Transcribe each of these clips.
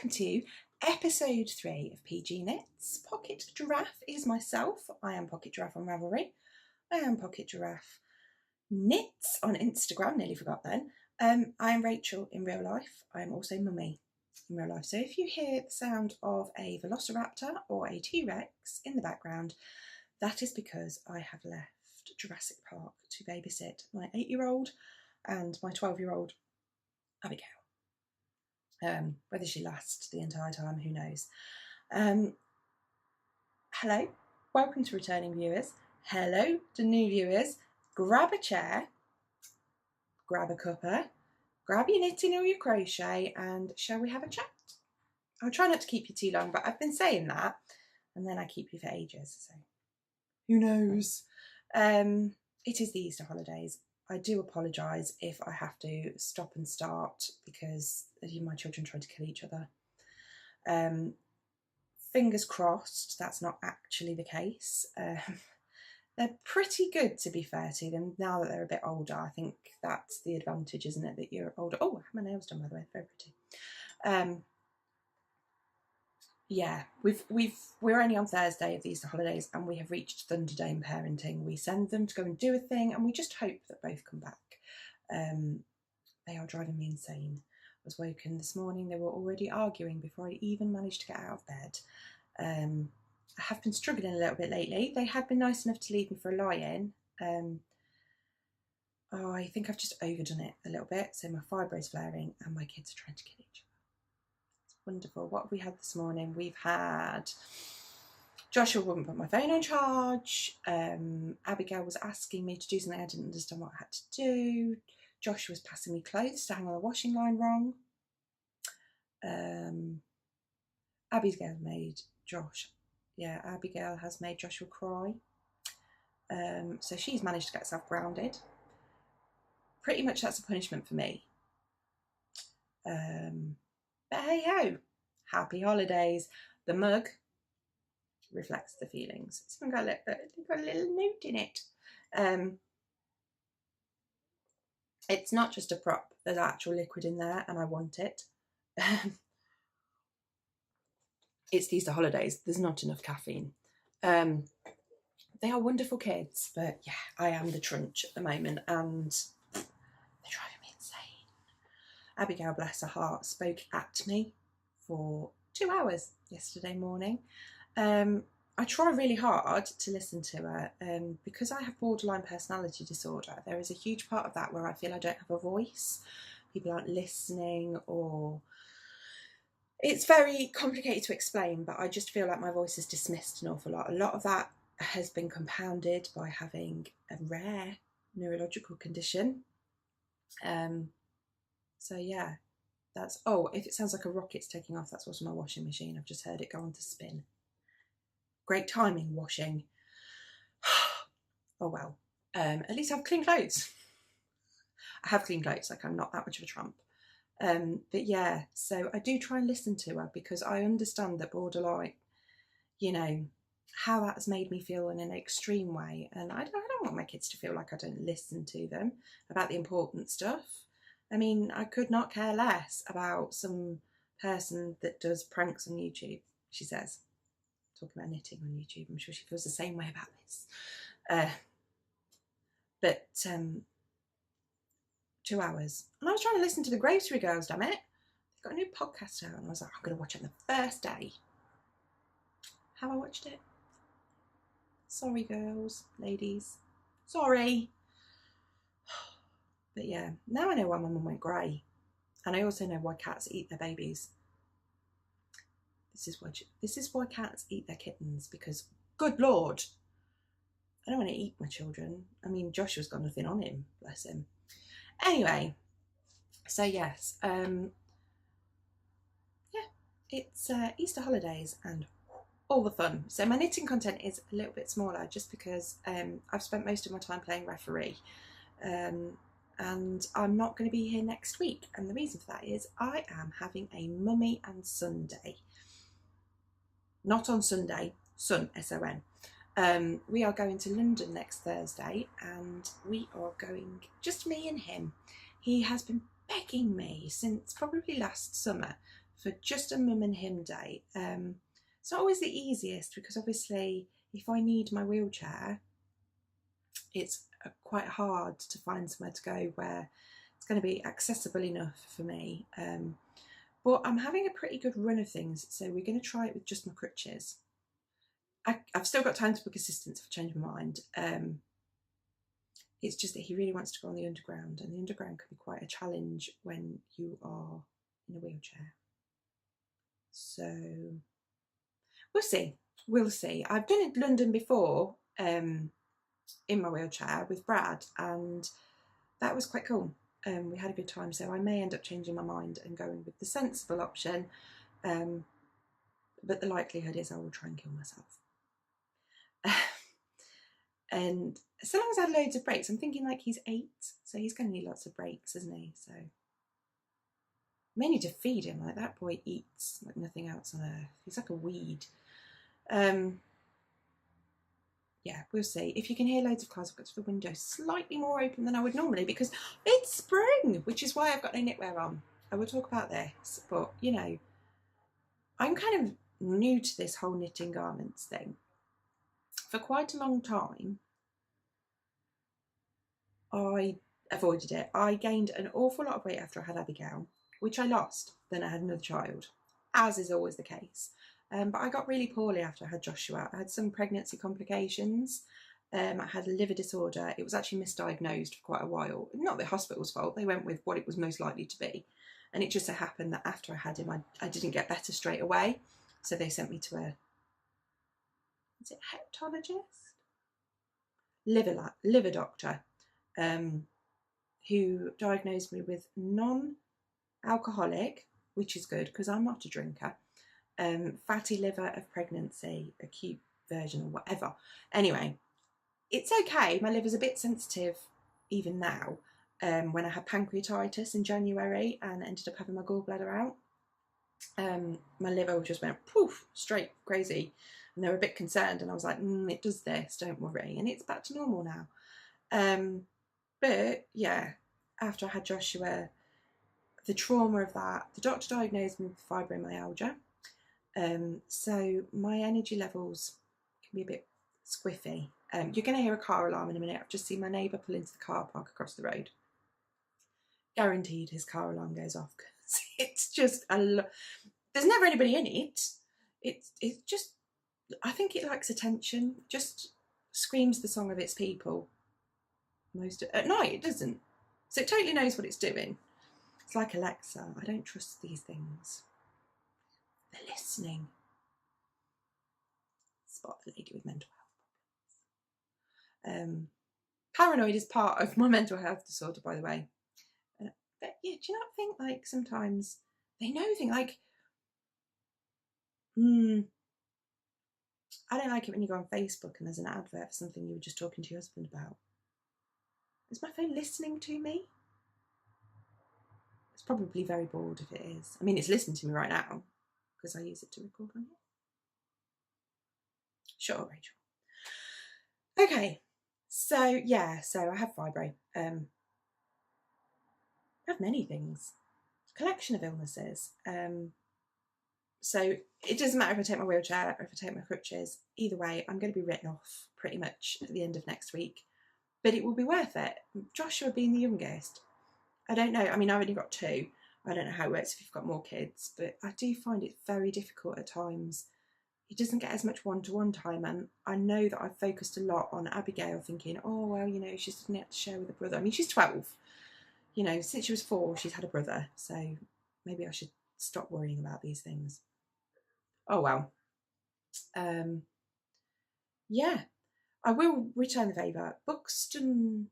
welcome to episode 3 of PGKnits. Pocket Giraffe is myself. I am Pocket Giraffe on Ravelry. I am Pocket Giraffe Knits on Instagram, nearly forgot then. I am Rachel in real life. I am also Mummy in real life. So if you hear the sound of a velociraptor or a T-Rex in the background, that is because I have left Jurassic Park to babysit my 8-year-old and my 12-year-old Abigail. Whether she lasts the entire time, who knows. Hello, welcome to returning viewers. Hello to new viewers. Grab a chair, grab a cuppa, grab your knitting or your crochet, and shall we have a chat? I'll try not to keep you too long, but I've been saying that and then I keep you for ages, so who knows. It is the Easter holidays. I do apologise if I have to stop and start because my children try to kill each other. Fingers crossed that's not actually the case. They're pretty good, to be fair to them, now that they're a bit older. I think that's the advantage, isn't it, that you're older. Oh, I have my nails done, by the way, very pretty. Yeah, we're only on Thursday of the Easter holidays and we have reached Thunderdome parenting. We send them to go and do a thing and we just hope that both come back. They are driving me insane. I was woken this morning, they were already arguing before I even managed to get out of bed. I have been struggling a little bit lately. They had been nice enough to leave me for a lie-in. I think I've just overdone it a little bit. So my fibro is flaring and my kids are trying to kill each other. Wonderful. What have we had this morning? We've had Joshua wouldn't put my phone on charge. Abigail was asking me to do something I didn't understand what I had to do. Josh was passing me clothes to hang on the washing line wrong. Abigail has made Joshua cry. So she's managed to get herself grounded. Pretty much that's a punishment for me. But hey ho, happy holidays. The mug reflects the feelings. It's even got a little note in it. It's not just a prop, there's actual liquid in there and I want it. It's the Easter holidays, there's not enough caffeine. They are wonderful kids, but yeah, I am the trunch at the moment and they're driving me insane. Abigail, bless her heart, spoke at me for 2 hours yesterday morning. I try really hard to listen to her because I have borderline personality disorder. There is a huge part of that where I feel I don't have a voice. People aren't listening, or it's very complicated to explain, but I just feel like my voice is dismissed an awful lot. A lot of that has been compounded by having a rare neurological condition. So yeah, that's, oh, if it sounds like a rocket's taking off, that's what's on my washing machine. I've just heard it go on to spin. Great timing, washing. Oh well, at least I have clean clothes. I have clean clothes, like I'm not that much of a tramp. But yeah, so I do try and listen to her because I understand that borderline, you know, how that has made me feel in an extreme way. And I don't want my kids to feel like I don't listen to them about the important stuff. I mean, I could not care less about some person that does pranks on YouTube, she says. Talking about knitting on YouTube, I'm sure she feels the same way about this. But 2 hours. And I was trying to listen to the Grocery Girls, damn it. They've got a new podcast out and I was like, I'm going to watch it on the first day. Have I watched it? Sorry, girls, ladies. Sorry. But yeah, now I know why my mum went grey. And I also know why cats eat their babies. This is why cats eat their kittens, because, good Lord, I don't want to eat my children. I mean, Joshua's got nothing on him, bless him. Anyway, so yes, yeah, it's Easter holidays and all the fun. So my knitting content is a little bit smaller just because I've spent most of my time playing referee. And I'm not going to be here next week. And the reason for that is I am having a mummy and son day. Not on Sunday, son, S-O-N. We are going to London next Thursday and we are going, just me and him. He has been begging me since probably last summer for just a mum and him day. It's not always the easiest because obviously if I need my wheelchair, it's quite hard to find somewhere to go where it's going to be accessible enough for me. But I'm having a pretty good run of things, so we're going to try it with just my crutches. I've still got time to book assistance if I change my mind. It's just that he really wants to go on the underground, and the underground can be quite a challenge when you are in a wheelchair. So we'll see. We'll see. I've done it in London before in my wheelchair with Brad, and that was quite cool. We had a good time, so I may end up changing my mind and going with the sensible option, but the likelihood is I will try and kill myself. And so long as I had loads of breaks, I'm thinking like he's 8, so he's going to need lots of breaks, isn't he? So mainly to feed him. Like, that boy eats like nothing else on earth. He's like a weed. Yeah, we'll see. If you can hear loads of cars, I've got the window slightly more open than I would normally because it's spring, which is why I've got no knitwear on. I will talk about this, but you know, I'm kind of new to this whole knitting garments thing. For quite a long time, I avoided it. I gained an awful lot of weight after I had Abigail, which I lost. Then I had another child, as is always the case. But I got really poorly after I had Joshua. I had some pregnancy complications. I had a liver disorder. It was actually misdiagnosed for quite a while. Not the hospital's fault. They went with what it was most likely to be. And it just so happened that after I had him, I didn't get better straight away. So they sent me to a, is it hepatologist? Liver doctor, who diagnosed me with non-alcoholic, which is good because I'm not a drinker, fatty liver of pregnancy, acute version or whatever. Anyway, it's okay. My liver's a bit sensitive even now. When I had pancreatitis in January and ended up having my gallbladder out, my liver just went poof, straight crazy. And they were a bit concerned, and I was like, it does this, don't worry. And it's back to normal now. But yeah, after I had Joshua, the trauma of that, the doctor diagnosed me with fibromyalgia. So my energy levels can be a bit squiffy. You're going to hear a car alarm in a minute. I've just seen my neighbour pull into the car park across the road. Guaranteed his car alarm goes off because it's just there's never anybody in it. It's just, I think it likes attention. Just screams the song of its people. At night it doesn't. So it totally knows what it's doing. It's like Alexa. I don't trust these things. They're listening. Spot the lady with mental health problems. Paranoid is part of my mental health disorder, by the way. But yeah, do you not think like sometimes they know things like, I don't like it when you go on Facebook and there's an advert for something you were just talking to your husband about. Is my phone listening to me? It's probably very bored if it is. I mean, it's listening to me right now because I use it to record on here. Sure, Rachel. Okay, so yeah, so I have fibro. I have many things. A collection of illnesses. So it doesn't matter if I take my wheelchair or if I take my crutches. Either way, I'm going to be written off pretty much at the end of next week. But it will be worth it. Joshua being the youngest, I don't know. I mean, I've only got 2. I don't know how it works if you've got more kids, but I do find it very difficult at times. He doesn't get as much one-to-one time, and I know that I've focused a lot on Abigail, thinking, oh, well, you know, she's doesn't have to share with a brother. I mean, she's 12. You know, since she was 4, she's had a brother, so maybe I should stop worrying about these things. Oh, well. Yeah, I will return the favour. Buxton,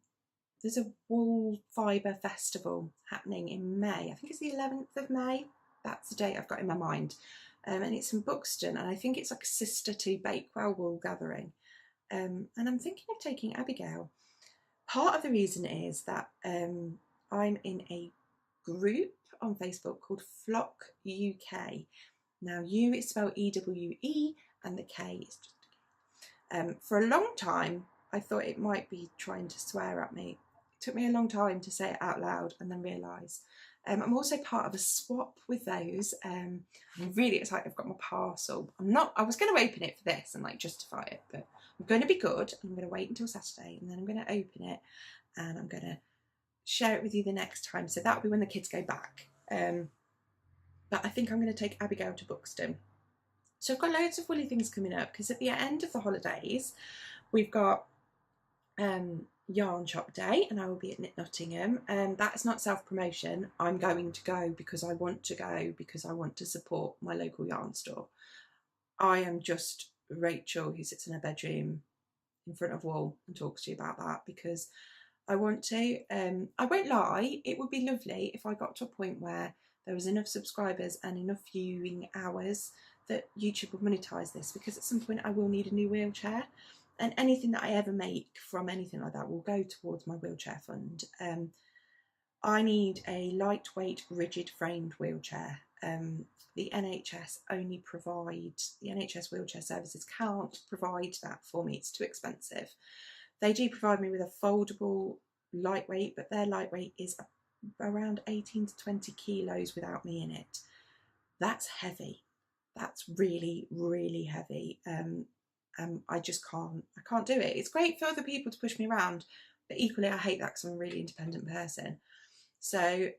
there's a wool fibre festival happening in May. I think it's the 11th of May. That's the date I've got in my mind. And it's in Buxton, and I think it's like a sister to Bakewell Wool Gathering. And I'm thinking of taking Abigail. Part of the reason is that I'm in a group on Facebook called Flock UK. Now, U is spelled EWE, and the K is just a K. For a long time, I thought it might be trying to swear at me. It took me a long time to say it out loud and then realise I'm also part of a swap with those. I'm really excited. I've got my parcel. I was going to open it for this and like justify it, but I'm going to be good. I'm going to wait until Saturday and then I'm going to open it and I'm going to share it with you the next time. So that'll be when the kids go back. But I think I'm going to take Abigail to Buxton. So I've got loads of woolly things coming up because at the end of the holidays, we've got yarn shop day and I will be at Knit Nottingham. That's not self-promotion. I'm going to go because I want to go, because I want to support my local yarn store. I am just Rachel who sits in her bedroom in front of a wall and talks to you about that because I want to. I won't lie, it would be lovely if I got to a point where there was enough subscribers and enough viewing hours that YouTube would monetize this, because at some point I will need a new wheelchair. And anything that I ever make from anything like that will go towards my wheelchair fund. I need a lightweight, rigid framed wheelchair. The NHS wheelchair services can't provide that for me. It's too expensive. They do provide me with a foldable lightweight, but their lightweight is around 18 to 20 kilos without me in it. That's heavy. That's really, really heavy. I just can't do it. It's great for other people to push me around, but equally I hate that because I'm a really independent person. So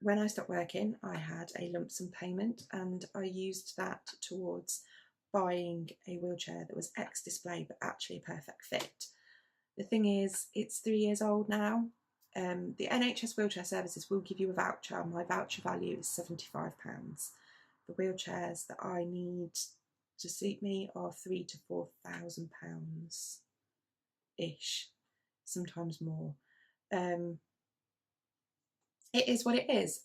when I stopped working, I had a lump sum payment and I used that towards buying a wheelchair that was ex-display but actually a perfect fit. The thing is, it's 3 years old now. The NHS wheelchair services will give you a voucher. My voucher value is £75. The wheelchairs that I need to suit me are £3,000 to £4,000 ish, sometimes more. It is what it is.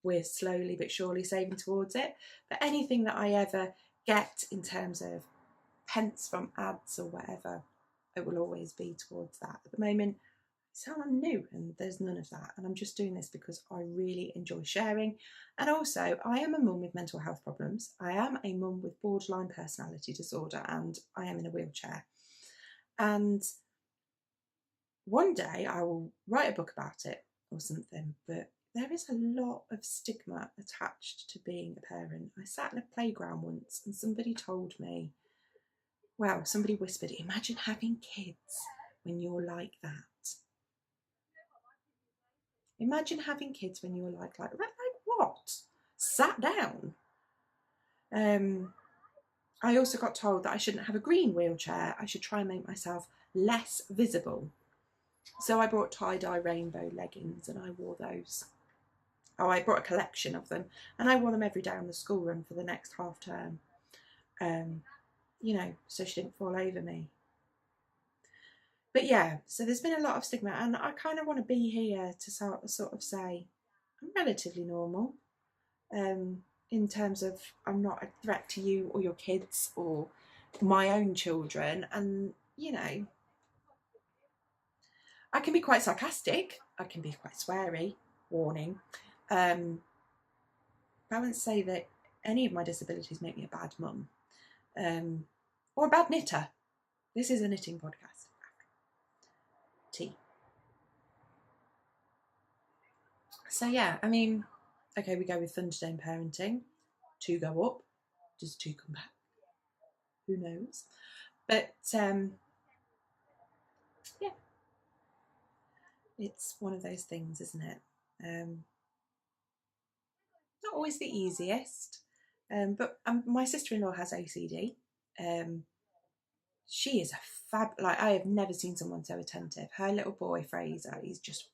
We're slowly but surely saving towards it, but anything that I ever get in terms of pence from ads or whatever, it will always be towards that. At the moment, I'm new and there's none of that, and I'm just doing this because I really enjoy sharing. And also, I am a mum with mental health problems. I am a mum with borderline personality disorder and I am in a wheelchair. And one day I will write a book about it or something, but there is a lot of stigma attached to being a parent. I sat in a playground once and somebody told me, well, somebody whispered, imagine having kids when you're like that. Imagine having kids when you're like what? Sat down. I also got told that I shouldn't have a green wheelchair. I should try and make myself less visible. So I brought tie-dye rainbow leggings and I wore those. Oh, I brought a collection of them and I wore them every day on the school run for the next half term. You know, so she didn't fall over me. But yeah, so there's been a lot of stigma and I kind of want to be here to sort of say I'm relatively normal in terms of I'm not a threat to you or your kids or my own children. And, you know, I can be quite sarcastic. I can be quite sweary, warning. I wouldn't say that any of my disabilities make me a bad mum or a bad knitter. This is a knitting podcast. Tea. So yeah, I mean, okay, we go with Thunderdome parenting. 2 go up. Does 2 come back? Who knows? But yeah, it's one of those things, isn't it? Not always the easiest, but my sister-in-law has OCD. She is a like, I have never seen someone so attentive. Her little boy Fraser, he's just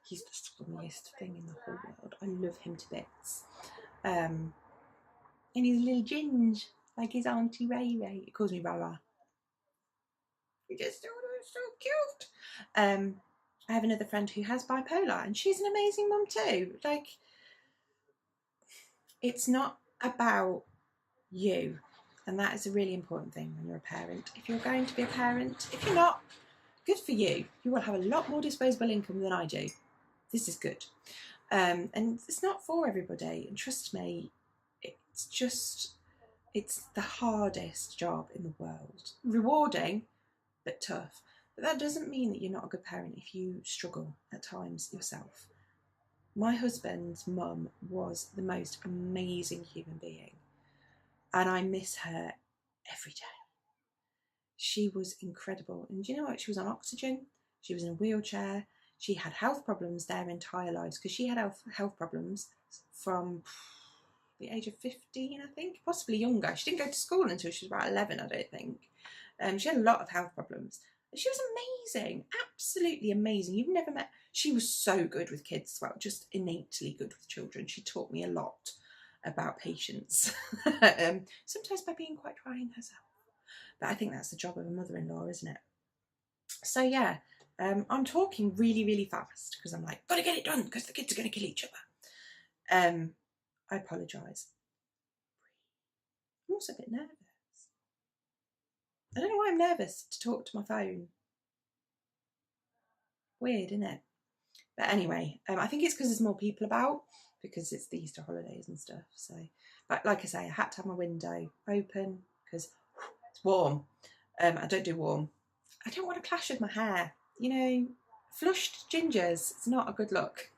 he's the funniest thing in the whole world. I love him to bits. And he's a little ginge, like his auntie Ray Ray. He calls me Rara. He just so cute. I have another friend who has bipolar and she's an amazing mum too. Like, it's not about you, and that is a really important thing when you're a parent. If you're going to be a parent, if you're not, good for you. You will have a lot more disposable income than I do. This is good. And it's not for everybody, and trust me, it's the hardest job in the world. Rewarding, but tough. But that doesn't mean that you're not a good parent if you struggle at times yourself. My husband's mum was the most amazing human being, and I miss her every day. She was incredible. And do you know what? She was on oxygen. She was in a wheelchair. She had health problems their entire lives, because she had health problems from the age of 15, I think, possibly younger. She didn't go to school until she was about 11, I don't think. She had a lot of health problems. She was amazing, absolutely amazing. You've never met. She was so good with kids as well, just innately good with children. She taught me a lot about patience, sometimes by being quite trying herself. But I think that's the job of a mother-in-law, isn't it? So yeah, I'm talking really, really fast because I'm like, gotta get it done because the kids are going to kill each other. I apologise. I'm also a bit nervous. I don't know why I'm nervous to talk to my phone. Weird, isn't it? But anyway, I think it's because there's more people about, because it's the Easter holidays and stuff. So, but like I say, I had to have my window open because it's warm. I don't do warm. I don't want to clash with my hair. You know, flushed gingers, it's not a good look.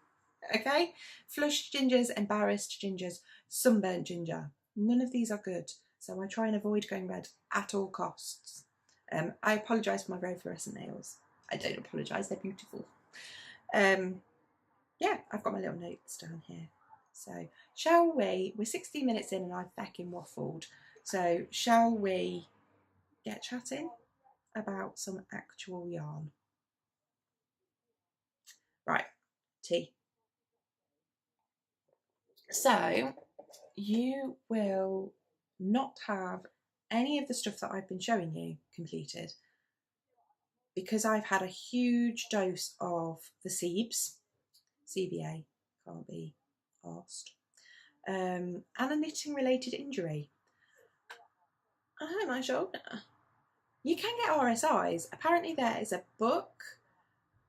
Okay? Flushed gingers, embarrassed gingers, sunburnt ginger. None of these are good. So I try and avoid going red at all costs. I apologise for my very fluorescent nails. I don't apologise, they're beautiful. Yeah, I've got my little notes down here. So shall we're 16 minutes in and I've fucking waffled. So shall we get chatting about some actual yarn? Right, tea. So you will not have any of the stuff that I've been showing you completed, because I've had a huge dose of the Siebes, CBA, can't be asked, and a knitting related injury. I hurt my shoulder. You can get RSIs. Apparently there is a book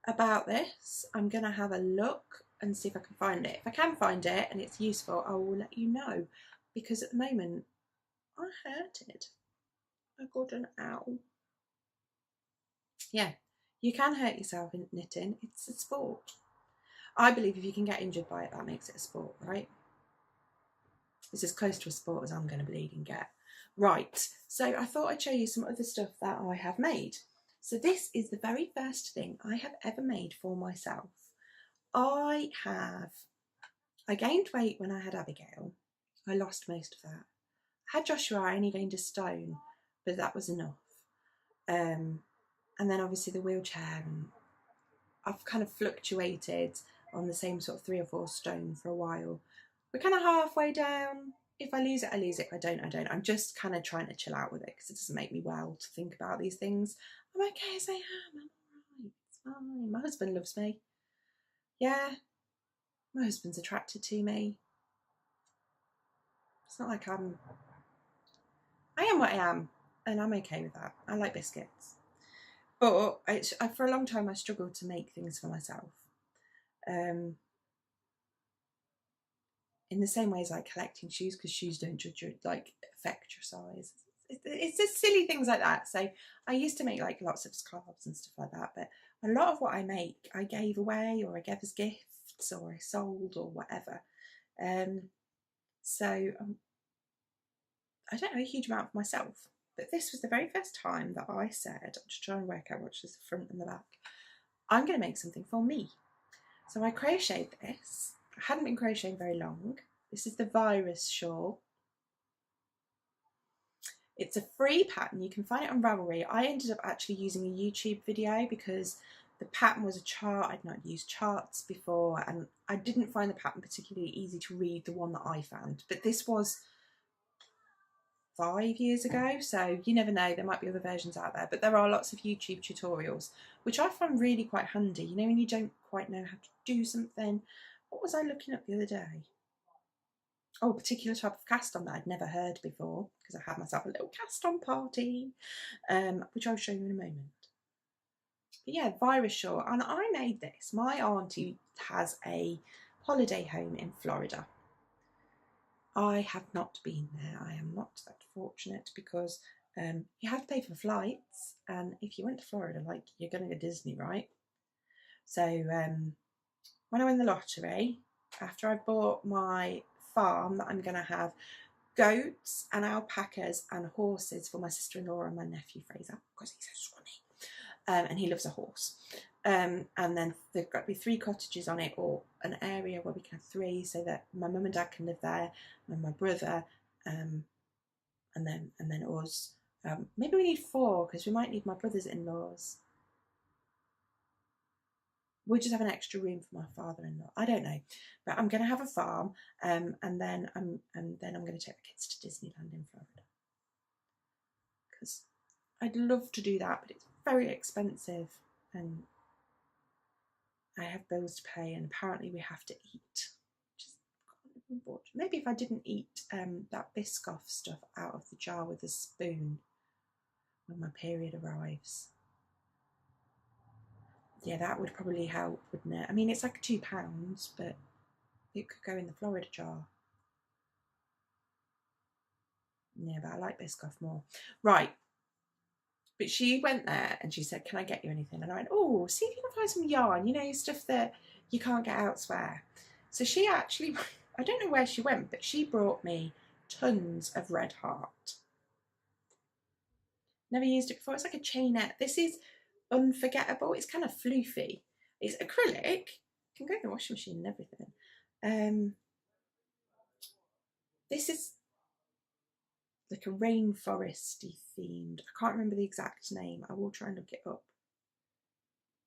about this. I'm going to have a look and see if I can find it. If I can find it and it's useful, I will let you know, because at the moment I hurted. I got an ow. Yeah, you can hurt yourself in knitting. It's a sport. I believe if you can get injured by it, that makes it a sport, right? It's as close to a sport as I'm going to bleed and get. Right, so I thought I'd show you some other stuff that I have made. So this is the very first thing I have ever made for myself. I gained weight when I had Abigail. I lost most of that. I had Joshua, I only gained a stone, but that was enough. And then obviously the wheelchair, and I've kind of fluctuated on the same sort of 3 or 4 stone for a while. We're kind of halfway down. If I lose it, I lose it. If I don't, I don't. I'm just kind of trying to chill out with it because it doesn't make me well to think about these things. I'm okay as I am. I'm all right. It's fine. My husband loves me. Yeah, my husband's attracted to me. It's not like I am what I am, and I'm okay with that. I like biscuits. But for a long time I struggled to make things for myself. In the same way as like collecting shoes, because shoes don't like affect your size. It's just silly things like that. So I used to make like lots of scarves and stuff like that, but a lot of what I make I gave away, or I gave as gifts, or I sold, or whatever. So I don't know a huge amount for myself, but this was the very first time that I said, I'm just trying to work out which is the front and the back, I'm going to make something for me. So I crocheted this. I hadn't been crocheting very long. This is the Virus Shawl. It's a free pattern. You can find it on Ravelry. I ended up actually using a YouTube video because the pattern was a chart. I'd not used charts before, and I didn't find the pattern particularly easy to read, the one that I found. But this was 5 years ago, so you never know, there might be other versions out there, but there are lots of YouTube tutorials, which I find really quite handy. You know, when you don't quite know how to do something. What was I looking up the other day? Oh, a particular type of cast on that I'd never heard before, because I had myself a little cast on party, which I'll show you in a moment. But yeah, Virus Shawl, and I made this. My auntie has a holiday home in Florida. I have not been there. I am not that fortunate because You have to pay for the flights, and if you went to Florida, like, you're going to go Disney, right? So when I win the lottery, after I've bought my farm that I'm going to have goats and alpacas and horses for my sister-in-law and my nephew Fraser, because he's so scrawny, and he loves a horse. And then there've got to be 3 cottages on it, or an area where we can have 3, so that my mum and dad can live there, and my brother, and then us. Maybe we need 4, because we might need my brother's in-laws. We'll just have an extra room for my father-in-law. I don't know, but I'm going to have a farm, and then I'm going to take the kids to Disneyland in Florida, because I'd love to do that, but it's very expensive, and I have bills to pay, and apparently we have to eat. Maybe if I didn't eat that Biscoff stuff out of the jar with a spoon when my period arrives. Yeah, that would probably help, wouldn't it? I mean, it's like £2, but it could go in the Florida jar. Yeah, but I like Biscoff more. Right. But she went there and she said, can I get you anything? And I went, oh, see if you can find some yarn, you know, stuff that you can't get elsewhere. So she actually, I don't know where she went, but she brought me tons of Red Heart. Never used it before. It's like a chainette. This is unforgettable. It's kind of floofy. It's acrylic. Can go in the washing machine and everything. This is like a rainforesty themed. I can't remember the exact name. I will try and look it up.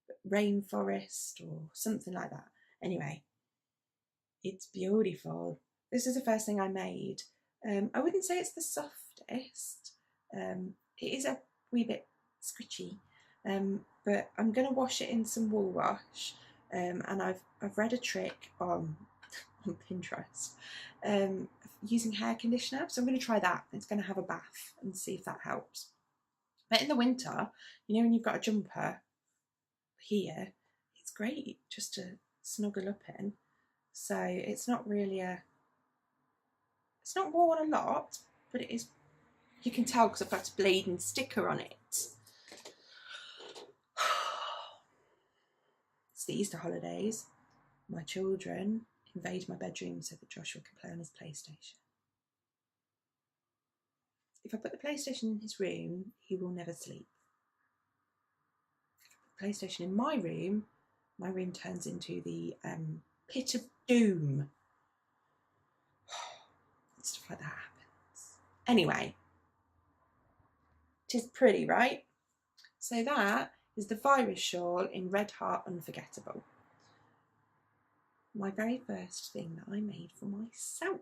But rainforest or something like that. Anyway, it's beautiful. This is the first thing I made. I wouldn't say it's the softest. It is a wee bit scritchy, but I'm going to wash it in some wool wash, and I've read a trick on Pinterest using hair conditioner, so I'm going to try that. It's going to have a bath and see if that helps. But in the winter, you know, when you've got a jumper here, it's great just to snuggle up in. So it's not really it's not worn a lot, but it is. You can tell because I've got a blade and sticker on it. It's the Easter holidays. My children invade my bedroom so that Joshua can play on his PlayStation. If I put the PlayStation in his room, he will never sleep. If I put the PlayStation in my room turns into the pit of doom. Stuff like that happens. Anyway, it is pretty, right? So that is the virus shawl in Red Heart Unforgettable. My very first thing that I made for myself.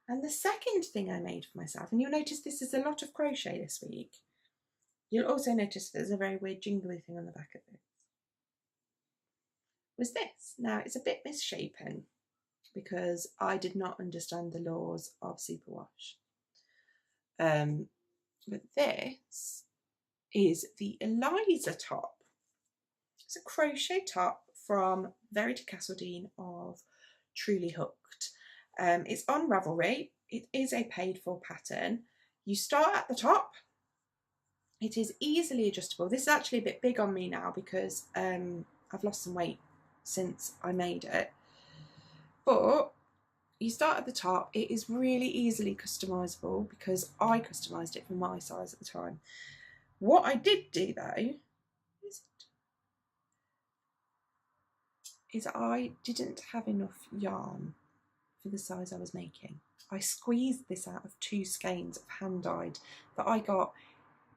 And the second thing I made for myself, and you'll notice this is a lot of crochet this week. You'll also notice there's a very weird jingly thing on the back of this. Was this. Now, it's a bit misshapen because I did not understand the laws of superwash. But this is the Eliza top. It's a crochet top from Verity Castledine of Truly Hooked. It's on Ravelry. It is a paid for pattern. You start at the top. It is easily adjustable. This is actually a bit big on me now because I've lost some weight since I made it. But you start at the top. It is really easily customizable because I customized it for my size at the time. What I did do though is I didn't have enough yarn for the size I was making. I squeezed this out of 2 skeins of hand dyed that I got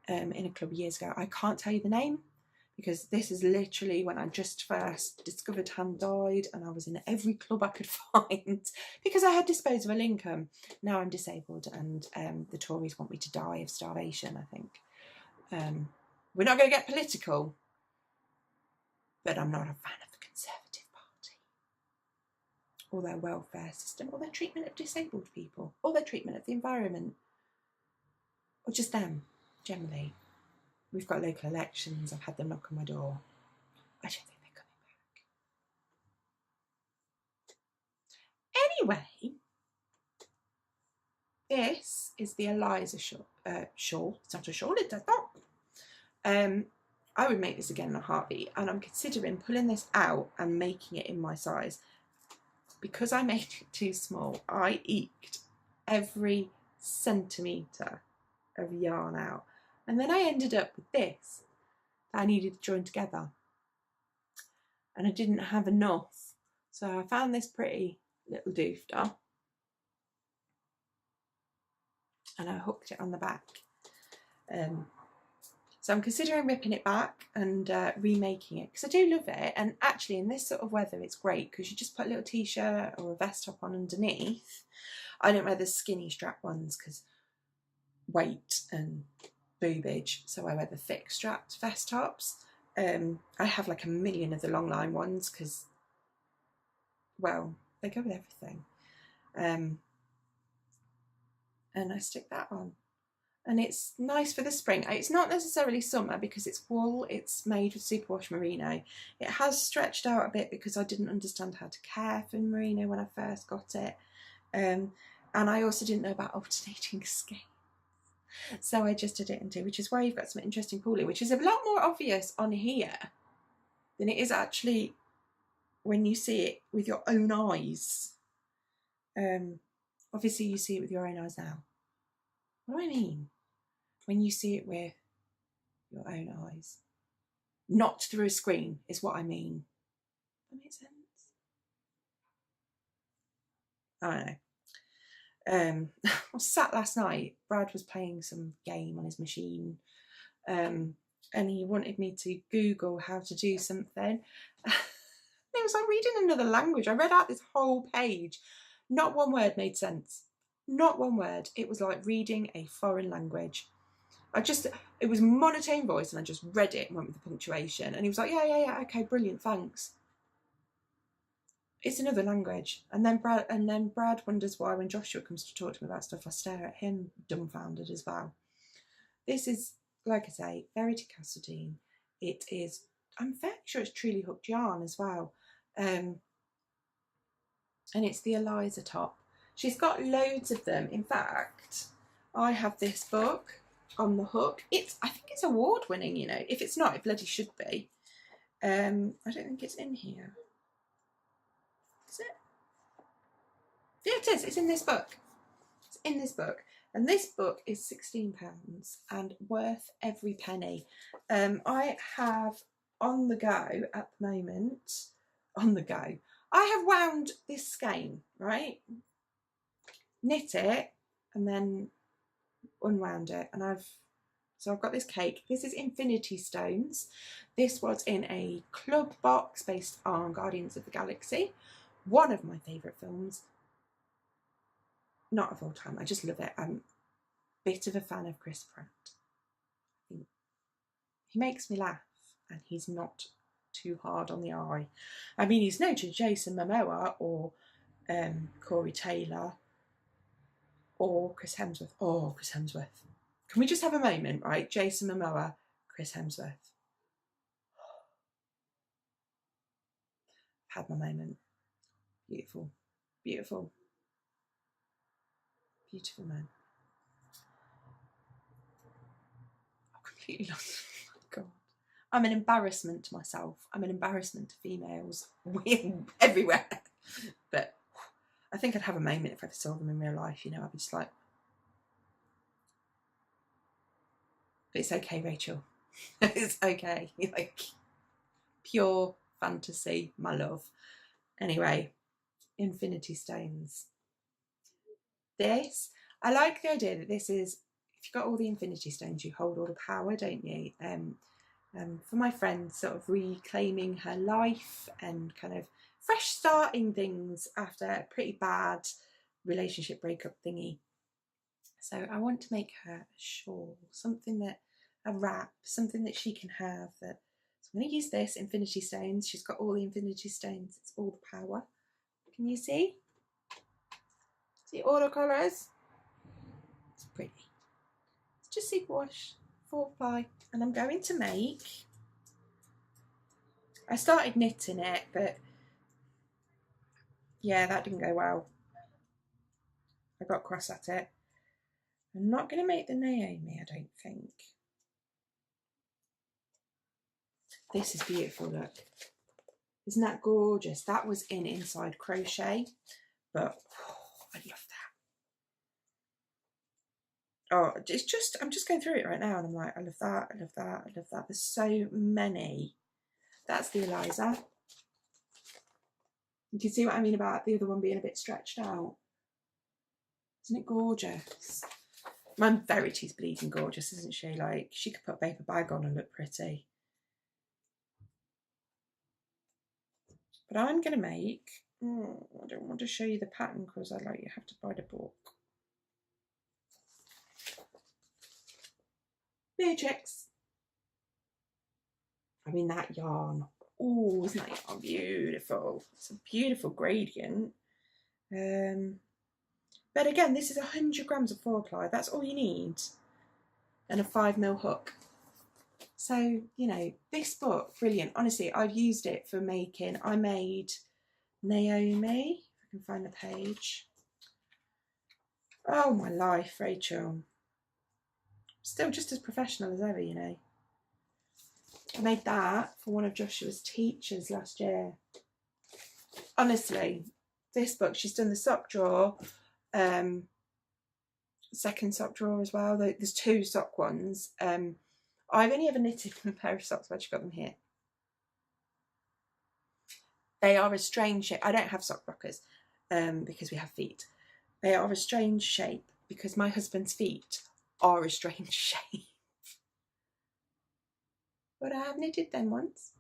in a club years ago. I can't tell you the name because this is literally when I just first discovered hand dyed, and I was in every club I could find because I had disposable income. Now I'm disabled and the Tories want me to die of starvation, I think. We're not going to get political, but I'm not a fan of the Conservative Party or their welfare system or their treatment of disabled people or their treatment of the environment or just them generally. We've got local elections. I've had them knock on my door. I don't think they're coming back. Anyway, this is the Eliza shawl. It's not a shawl, it's a top. I would make this again in a heartbeat, and I'm considering pulling this out and making it in my size. Because I made it too small, I eked every centimetre of yarn out. And then I ended up with this that I needed to join together. And I didn't have enough. So I found this pretty little doofter. And I hooked it on the back. So I'm considering ripping it back and remaking it, because I do love it. And actually in this sort of weather it's great, because you just put a little t-shirt or a vest top on underneath. I don't wear the skinny strap ones because weight and boobage, so I wear the thick strapped vest tops. I have like a million of the long line ones because, well, they go with everything. And I stick that on. And it's nice for the spring. It's not necessarily summer because it's wool. It's made with superwash merino. It has stretched out a bit because I didn't understand how to care for merino when I first got it. And I also didn't know about alternating skeins. So I just did it into, which is why you've got some interesting pooling, which is a lot more obvious on here than it is actually when you see it with your own eyes. Obviously you see it with your own eyes now. What do I mean? When you see it with your own eyes. Not through a screen is what I mean. That makes sense? I don't know. I was sat last night, Brad was playing some game on his machine, and he wanted me to Google how to do something. It was like reading another language. I read out this whole page. Not one word made sense. Not one word. It was like reading a foreign language. It was monotone voice, and I just read it and went with the punctuation. And he was like, yeah, okay, brilliant, thanks. It's another language. And then Brad wonders why when Joshua comes to talk to me about stuff, I stare at him dumbfounded as well. This is, like I say, Verity Cassadine. It is, I'm fairly sure it's truly hooked yarn as well. And it's the Eliza top. She's got loads of them. In fact, I have this book on the hook. I think it's award winning, you know. If it's not, it bloody should be. I don't think it's in here. Is it? Yeah, it is. It's in this book. It's in this book. And this book is £16 and worth every penny. I have on the go at the moment, I have wound this skein, right? Knit it and then unwound it. And I've got this cake. This is Infinity Stones. This was in a club box based on Guardians of the Galaxy. One of my favourite films. Not of all time. I just love it. I'm a bit of a fan of Chris Pratt. He makes me laugh and he's not too hard on the eye. I mean, he's no Jason Momoa or Corey Taylor or Chris Hemsworth. Oh, Chris Hemsworth. Can we just have a moment, right? Jason Momoa, Chris Hemsworth. Had my moment. Beautiful, beautiful, beautiful man. I completely lost. Oh my God. I'm an embarrassment to myself. I'm an embarrassment to females everywhere. But I think I'd have a moment if I ever saw them in real life, you know. I'd be just like, but it's okay, Rachel. It's okay. Like, pure fantasy, my love. Anyway, Infinity Stones. This, I like the idea that this is, if you've got all the Infinity Stones, you hold all the power, don't you? For my friend, sort of reclaiming her life and kind of fresh starting things after a pretty bad relationship breakup thingy. So I want to make her a shawl, a wrap, something that she can have. So I'm going to use this Infinity Stones. She's got all the Infinity Stones. It's all the power. Can you see? See all the colours? It's pretty. It's just superwash, 4-ply, and I'm going to make. I started knitting it, but yeah, that didn't go well. I got cross at it. I'm not going to make the Naomi, I don't think. This is beautiful, look. Isn't that gorgeous? That was in Inside Crochet, but I love that. Oh, it's just, I'm just going through it right now and I'm like, I love that, I love that, I love that. There's so many. That's the Eliza. You can see what I mean about the other one being a bit stretched out. Isn't it gorgeous? My Verity's bleeding gorgeous, isn't she? Like, she could put a paper bag on and look pretty. But I'm going to make, I don't want to show you the pattern because I like you have to buy the book. Beatrix. I mean, that yarn. Oh, isn't that yarn beautiful? It's a beautiful gradient. But again, this is 100 grams of 4-ply. That's all you need. And a 5mm hook. So, you know, this book, brilliant. Honestly, I've used it for making, I made Naomi, if I can find the page. Oh my life, Rachel. Still just as professional as ever, you know. I made that for one of Joshua's teachers last year. Honestly, this book, she's done the sock drawer, second sock drawer as well. There's 2 sock ones. I've only ever knitted a pair of socks. Where'd you got them here? They are a strange shape. I don't have sock rockers because we have feet. They are a strange shape because my husband's feet are a strange shape. But I have knitted them once.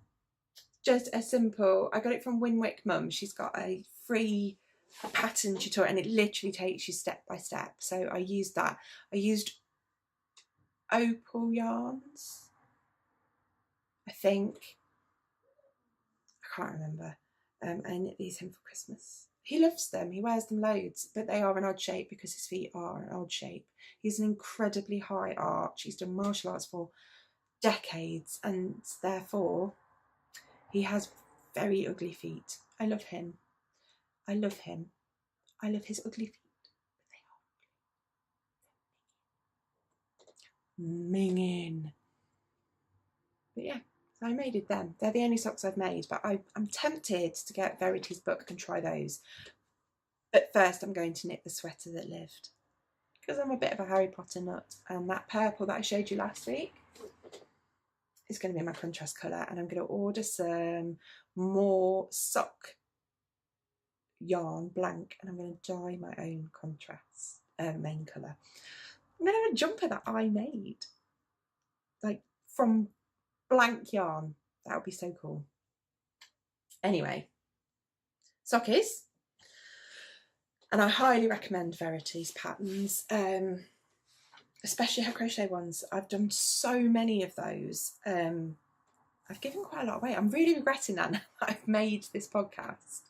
Just a simple, I got it from Winwick Mum. She's got a free pattern tutorial and it literally takes you step by step. So I used that. I used opal yarns, I think. I can't remember. I knit these him for Christmas. He loves them. He wears them loads, but they are an odd shape because his feet are an odd shape. He's an incredibly high arch. He's done martial arts for decades and therefore he has very ugly feet. I love him. I love him. I love his ugly feet. But they are minging. But yeah, so I made them. They're the only socks I've made, but I'm tempted to get Verity's book and try those. But first I'm going to knit the sweater that lived because I'm a bit of a Harry Potter nut, and that purple that I showed you last week is going to be my contrast colour, and I'm going to order some more sock yarn blank and I'm going to dye my own contrast main colour. I'm going to have a jumper that I made, like from blank yarn. That would be so cool. Anyway, sockies, and I highly recommend Verity's patterns, especially her crochet ones. I've done so many of those. I've given quite a lot away. I'm really regretting that now that I've made this podcast.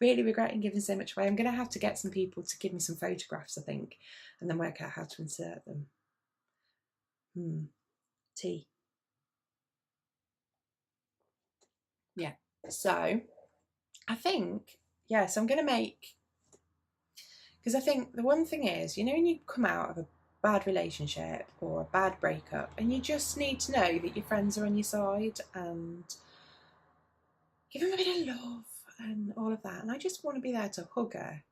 Really regretting giving so much away. I'm going to have to get some people to give me some photographs, I think, and then work out how to insert them. Tea. Yeah. So I think, yeah, so I'm going to make, because I think the one thing is, you know, when you come out of a bad relationship or a bad breakup and you just need to know that your friends are on your side and give them a bit of love and all of that. And I just want to be there to hug her,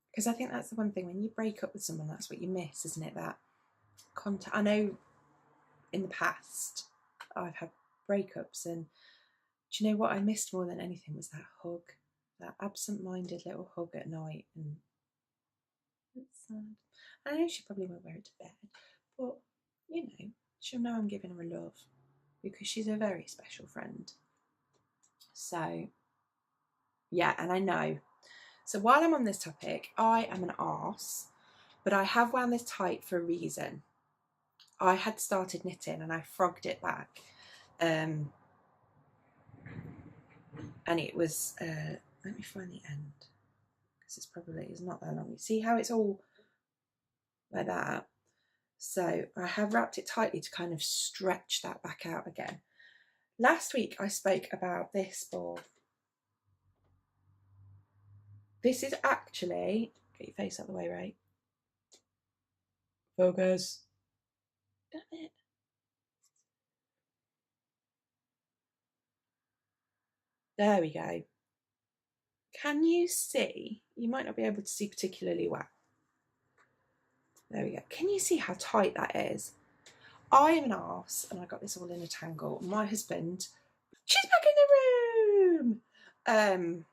because I think that's the one thing, when you break up with someone, that's what you miss, isn't it? That contact. I know in the past I've had breakups, and do you know what I missed more than anything was that hug, that absent-minded little hug at night. And it's sad. I know she probably won't wear it to bed, but you know, she'll know I'm giving her a love because she's a very special friend. So yeah, and I know. So while I'm on this topic, I am an arse, but I have wound this tight for a reason. I had started knitting and I frogged it back. And it was, let me find the end, because it's not that long. You see how it's all like that? So I have wrapped it tightly to kind of stretch that back out again. Last week I spoke about this ball. This is actually, get your face out of the way, right? Focus. Damn it. There we go. Can you see? You might not be able to see particularly well. There we go. Can you see how tight that is? I am an arse and I got this all in a tangle. My husband, she's back in the room.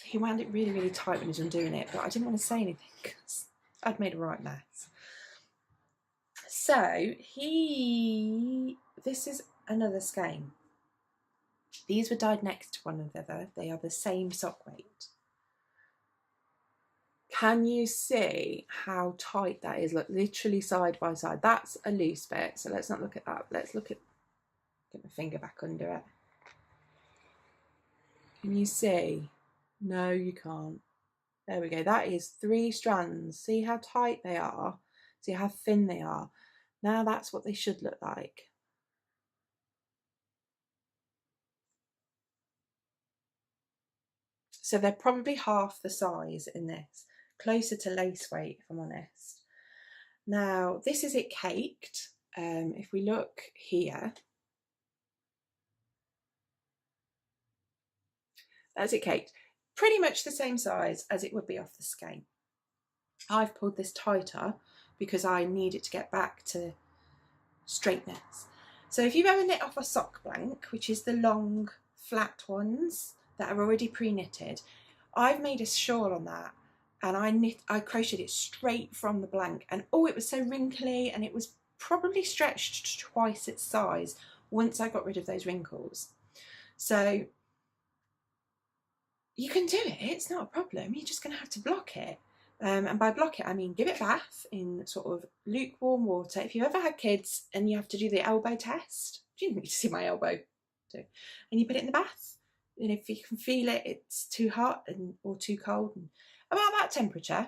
He wound it really, really tight when he was undoing it, but I didn't want to say anything because I'd made a right mess. So this is another skein. These were dyed next to one another. They are the same sock weight. Can you see how tight that is? Look, literally side by side. That's a loose bit, so let's not look at that. Let's look at, get my finger back under it. Can you see? No, you can't. There we go. That is 3 strands. See how tight they are? See how thin they are? Now that's what they should look like. So they're probably half the size in this. Closer to lace weight, if I'm honest. Now, this is it caked. If we look here, that's it caked. Pretty much the same size as it would be off the skein. I've pulled this tighter because I need it to get back to straightness. So if you've ever knit off a sock blank, which is the long flat ones that are already pre-knitted, I've made a shawl on that and I crocheted it straight from the blank, and oh, it was so wrinkly, and it was probably stretched twice its size once I got rid of those wrinkles. So you can do it, it's not a problem. You're just going to have to block it. And by block it, I mean give it a bath in sort of lukewarm water. If you've ever had kids and you have to do the elbow test, you didn't need to see my elbow, and you put it in the bath, and if you can feel it, it's too hot or too cold, and about that temperature,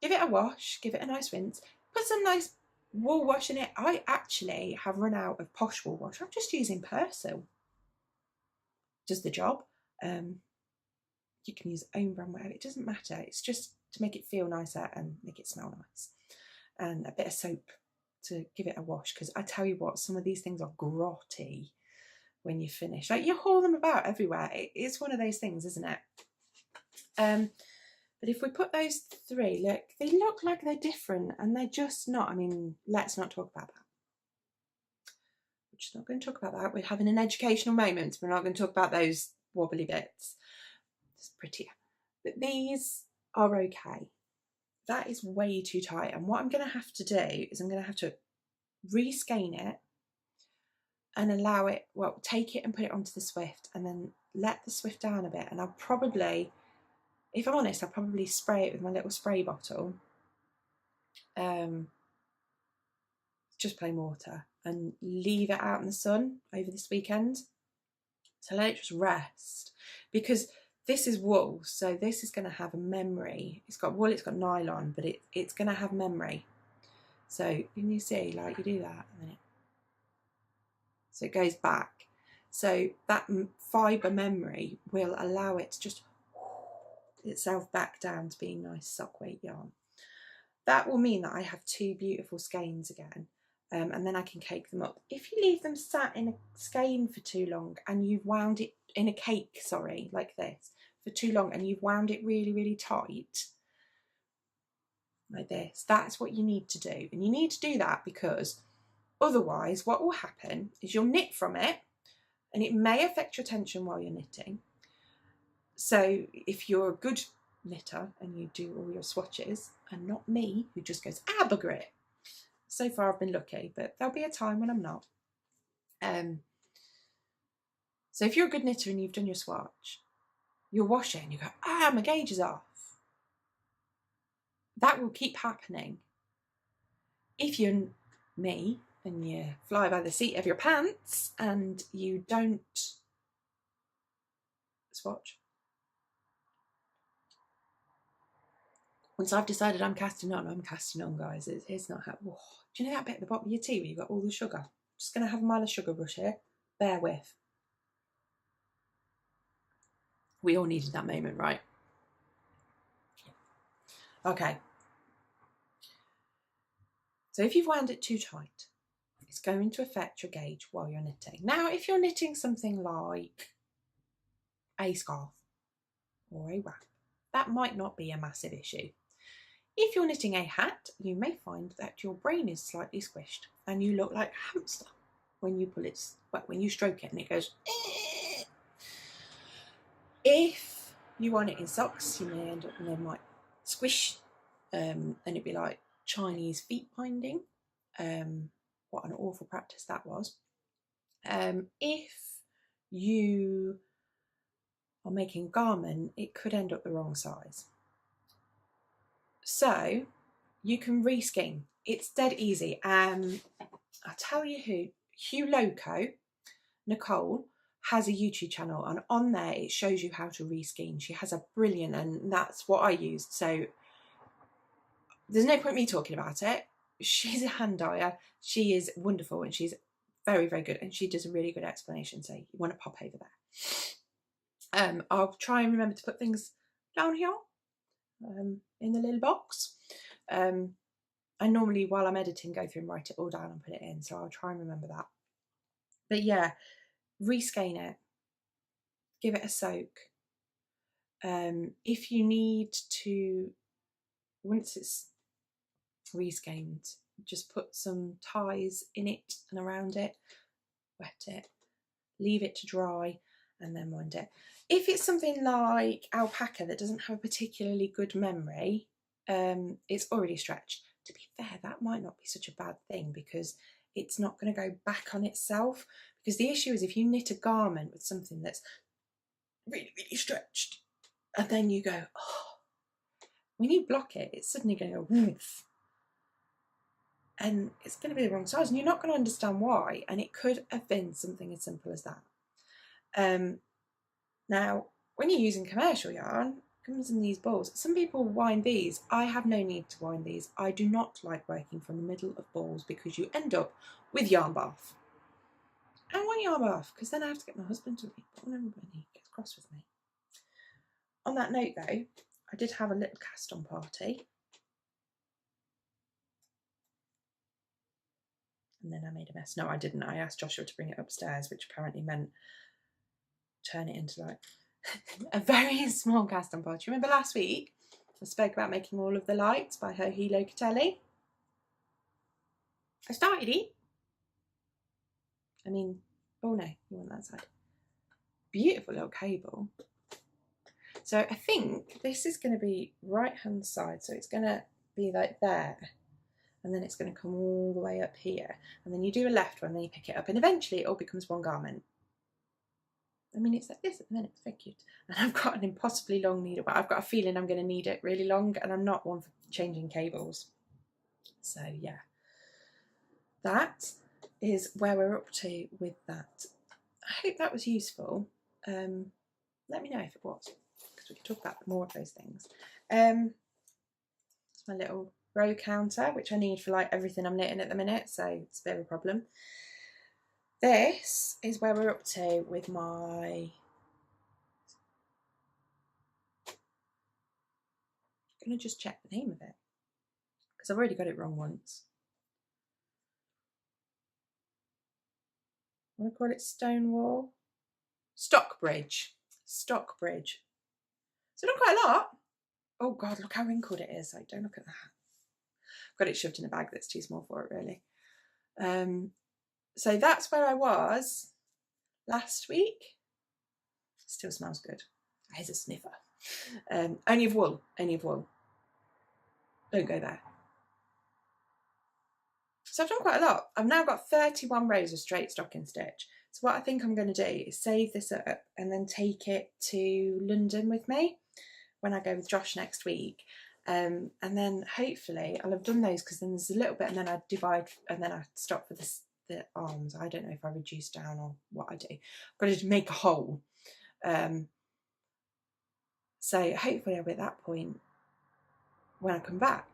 give it a wash, give it a nice rinse, put some nice wool wash in it. I actually have run out of posh wool wash. I'm just using Persil. Does the job. You can use own brand, whatever, it doesn't matter. It's just to make it feel nicer and make it smell nice. And a bit of soap to give it a wash, because I tell you what, some of these things are grotty when you finish. Like, you haul them about everywhere. It's one of those things, isn't it? But if we put those 3, look, they look like they're different, and they're just not. I mean, let's not talk about that. We're just not going to talk about that. We're having an educational moment. We're not going to talk about those wobbly bits. It's prettier. But these are okay. That is way too tight. And what I'm going to have to do is I'm going to have to reskein it and allow it, well, take it and put it onto the Swift, and then let the Swift down a bit. And I'll probably, if I'm honest, I'll probably spray it with my little spray bottle. Just plain water, and leave it out in the sun over this weekend. So let it just rest, because this is wool, so this is going to have a memory. It's got wool, it's got nylon, but it's going to have memory. So can you see, like, you do that, and then so it goes back. So that fibre memory will allow it to just itself back down to being nice sock weight yarn. That will mean that I have 2 beautiful skeins again. And then I can cake them up. If you leave them sat in a skein for too long, and you've wound it in a cake, sorry, like this, for too long, and you've wound it really, really tight, like this, that's what you need to do. And you need to do that because otherwise what will happen is you'll knit from it, and it may affect your tension while you're knitting. So if you're a good knitter and you do all your swatches, and not me, who just goes, ah, bugger it. So far I've been lucky, but there'll be a time when I'm not. So if you're a good knitter and you've done your swatch, you'll wash it and you go, ah, my gauge is off. That will keep happening. If you're me and you fly by the seat of your pants and you don't swatch, once I've decided I'm casting on, guys. It's not how. Oh, do you know that bit at the bottom of your tea where you've got all the sugar? I'm just going to have a mile of sugar brush here. Bear with. We all needed that moment, right? Okay. So if you've wound it too tight, it's going to affect your gauge while you're knitting. Now, if you're knitting something like a scarf or a wrap, that might not be a massive issue. If you're knitting a hat, you may find that your brain is slightly squished and you look like a hamster when you pull it, well, when you stroke it and it goes. If you want it in socks, you may end up and they might squish, and it'd be like Chinese feet binding. What an awful practice that was. If you are making a garment, it could end up the wrong size. So you can reskein. It's dead easy. I'll tell you who, Hugh Loco, Nicole, has a YouTube channel, and on there it shows you how to reskein. She has a brilliant, and that's what I used. So there's no point me talking about it. She's a hand dyer. She is wonderful and she's very, very good. And she does a really good explanation. So you want to pop over there. I'll try and remember to put things down here in the little box. I normally, while I'm editing, go through and write it all down and put it in. So I'll try and remember that. But yeah, reskein it. Give it a soak. If you need to, once it's reskeined, just put some ties in it and around it, wet it, leave it to dry, and then wind it. If it's something like alpaca that doesn't have a particularly good memory, it's already stretched. To be fair, that might not be such a bad thing because it's not going to go back on itself. Because the issue is if you knit a garment with something that's really, really stretched, and then you go, oh, when you block it, it's suddenly going to go woof. And it's going to be the wrong size and you're not going to understand why, and it could have been something as simple as that. Now, when you're using commercial yarn, it comes in these balls. Some people wind these. I have no need to wind these. I do not like working from the middle of balls because you end up with yarn bath. I don't want yarn bath because then I have to get my husband to read and everybody gets cross with me. On that note though, I did have a little cast on party. And then I made a mess. No, I didn't. I asked Joshua to bring it upstairs, which apparently meant turn it into like a very small cast on party. Remember last week I spoke about making all of the lights by her Hilo Catelli? I started it. I mean, oh no, you want that side. Beautiful little cable. So I think this is going to be right hand side. So it's going to be like there. And then it's going to come all the way up here. And then you do a left one, then you pick it up. And eventually it all becomes one garment. I mean, it's like this at the minute. It's very cute. And I've got an impossibly long needle, but I've got a feeling I'm going to need it really long. And I'm not one for changing cables. So yeah. That is where we're up to with that. I hope that was useful. Let me know if it was, because we can talk about more of those things. It's my little row counter, which I need for like everything I'm knitting at the minute, so it's a bit of a problem. This is where we're up to with my, I'm going to just check the name of it because I've already got it wrong once. I want to call it Stonewall. Stockbridge. Stockbridge. So done quite a lot. Oh God, look how wrinkled it is. Like, don't look at that. I've got it shoved in a bag that's too small for it, really. So that's where I was last week. Still smells good. Here's a sniffer. Only of wool. Only of wool. Don't go there. So I've done quite a lot. I've now got 31 rows of straight stocking stitch. So what I think I'm going to do is save this up and then take it to London with me when I go with Josh next week. And then hopefully I'll have done those because then there's a little bit and then I divide and then I stop for the arms. I don't know if I reduce down or what I do. I've got to make a hole. So hopefully I'll be at that point when I come back.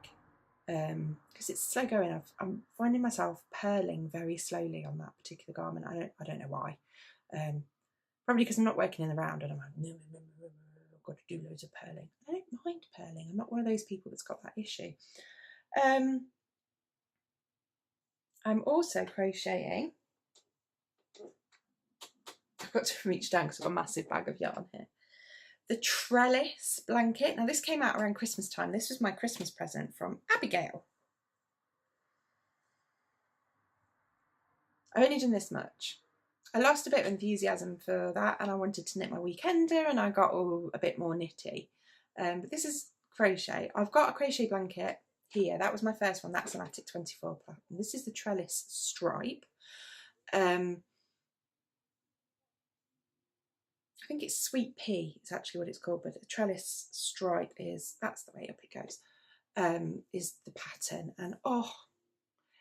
Because it's slow going. I'm finding myself purling very slowly on that particular garment. I don't know why. Probably because I'm not working in the round and I'm like, no, I've got to do loads of purling. I don't mind purling. I'm not one of those people that's got that issue. I'm also crocheting. I've got to reach down because I've got a massive bag of yarn here. The trellis blanket. Now this came out around Christmas time. This was my Christmas present from Abigail. I've only done this much. I lost a bit of enthusiasm for that and I wanted to knit my weekender and I got all a bit more knitty. But this is crochet. I've got a crochet blanket here. That was my first one. That's an Attic 24 pattern. This is the trellis stripe. I think it's Sweet Pea. It's actually what it's called, but the trellis stripe is, that's the way up it goes, is the pattern. And oh,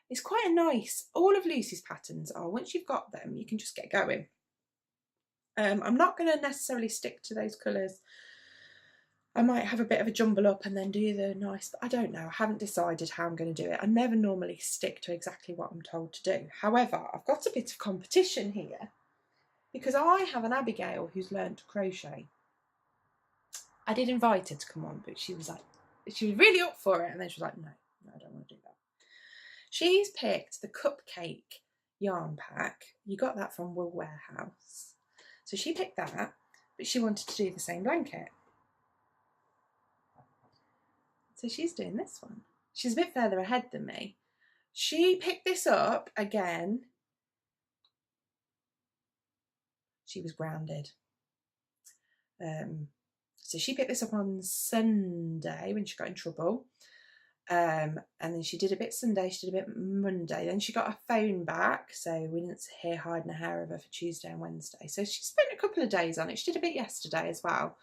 it's quite a nice, all of Lucy's patterns are, once you've got them, you can just get going. I'm not going to necessarily stick to those colours. I might have a bit of a jumble up and then do the nice, I don't know, I haven't decided how I'm going to do it. I never normally stick to exactly what I'm told to do. However, I've got a bit of competition here because I have an Abigail who's learned to crochet. I did invite her to come on, but she was really up for it, and then she was like, no, I don't want to do that. She's picked the cupcake yarn pack. You got that from Wool Warehouse. So she picked that, but she wanted to do the same blanket. So she's doing this one. She's a bit further ahead than me. She picked this up again. She was grounded. So she picked this up on Sunday when she got in trouble. And then she did a bit Sunday, she did a bit Monday. Then she got her phone back, so we didn't hear hiding a hair of her for Tuesday and Wednesday. So she spent a couple of days on it. She did a bit yesterday as well.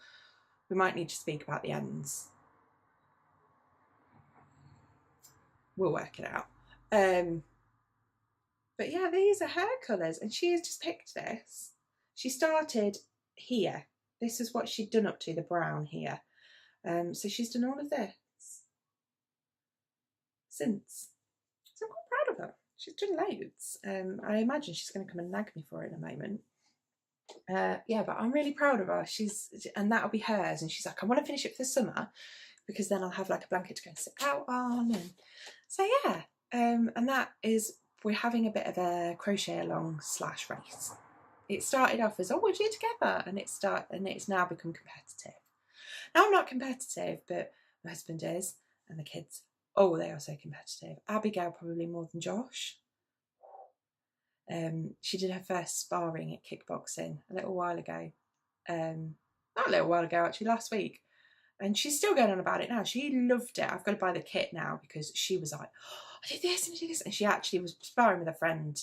We might need to speak about the ends. We'll work it out. But yeah, these are her colours, and she has just picked this. She started here. This is what she'd done up to, the brown here. So she's done all of this since. So I'm quite proud of her. She's done loads. I imagine she's going to come and nag me for it in a moment. Yeah, but I'm really proud of her. And that'll be hers. And she's like, I want to finish it for the summer because then I'll have like a blanket to go and sit out on. And so yeah, and that is, we're having a bit of a crochet along / race. It started off as, oh, we'll do it together, and it's now become competitive. Now I'm not competitive, but my husband is, and the kids, oh, they are so competitive. Abigail probably more than Josh. She did her first sparring at kickboxing a little while ago. Not a little while ago, actually, last week. And she's still going on about it now. She loved it. I've got to buy the kit now because she was like, oh, I did this and I did this. And she actually was sparring with a friend,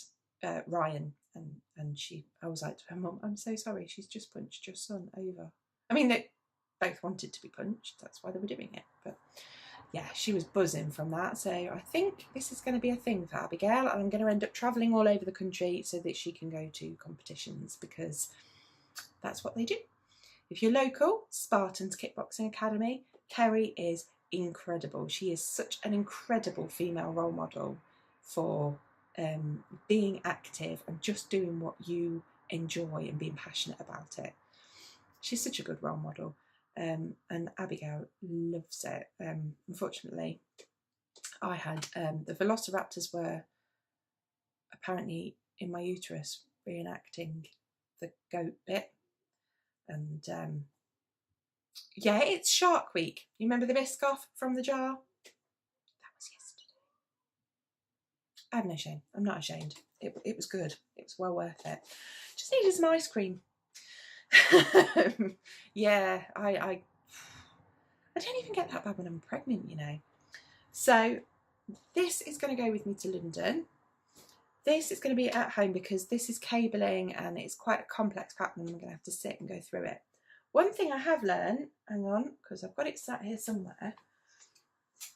Ryan. And I was like to her mum, I'm so sorry, she's just punched your son over. I mean, they both wanted to be punched. That's why they were doing it. But yeah, she was buzzing from that. So I think this is going to be a thing for Abigail. And I'm going to end up travelling all over the country so that she can go to competitions because that's what they do. If you're local, Spartans Kickboxing Academy, Kerry is incredible. She is such an incredible female role model for being active and just doing what you enjoy and being passionate about it. She's such a good role model, and Abigail loves it. Unfortunately, I had the velociraptors were apparently in my uterus reenacting the goat bit. And yeah, it's Shark Week. You remember the Biscoff from the jar? That was yesterday. I have no shame. I'm not ashamed. It was good. It was well worth it. Just needed some ice cream. Yeah, I don't even get that bad when I'm pregnant, you know. So this is going to go with me to London. This is going to be at home because this is cabling and it's quite a complex pattern. I'm going to have to sit and go through it. One thing I have learned, hang on, because I've got it sat here somewhere.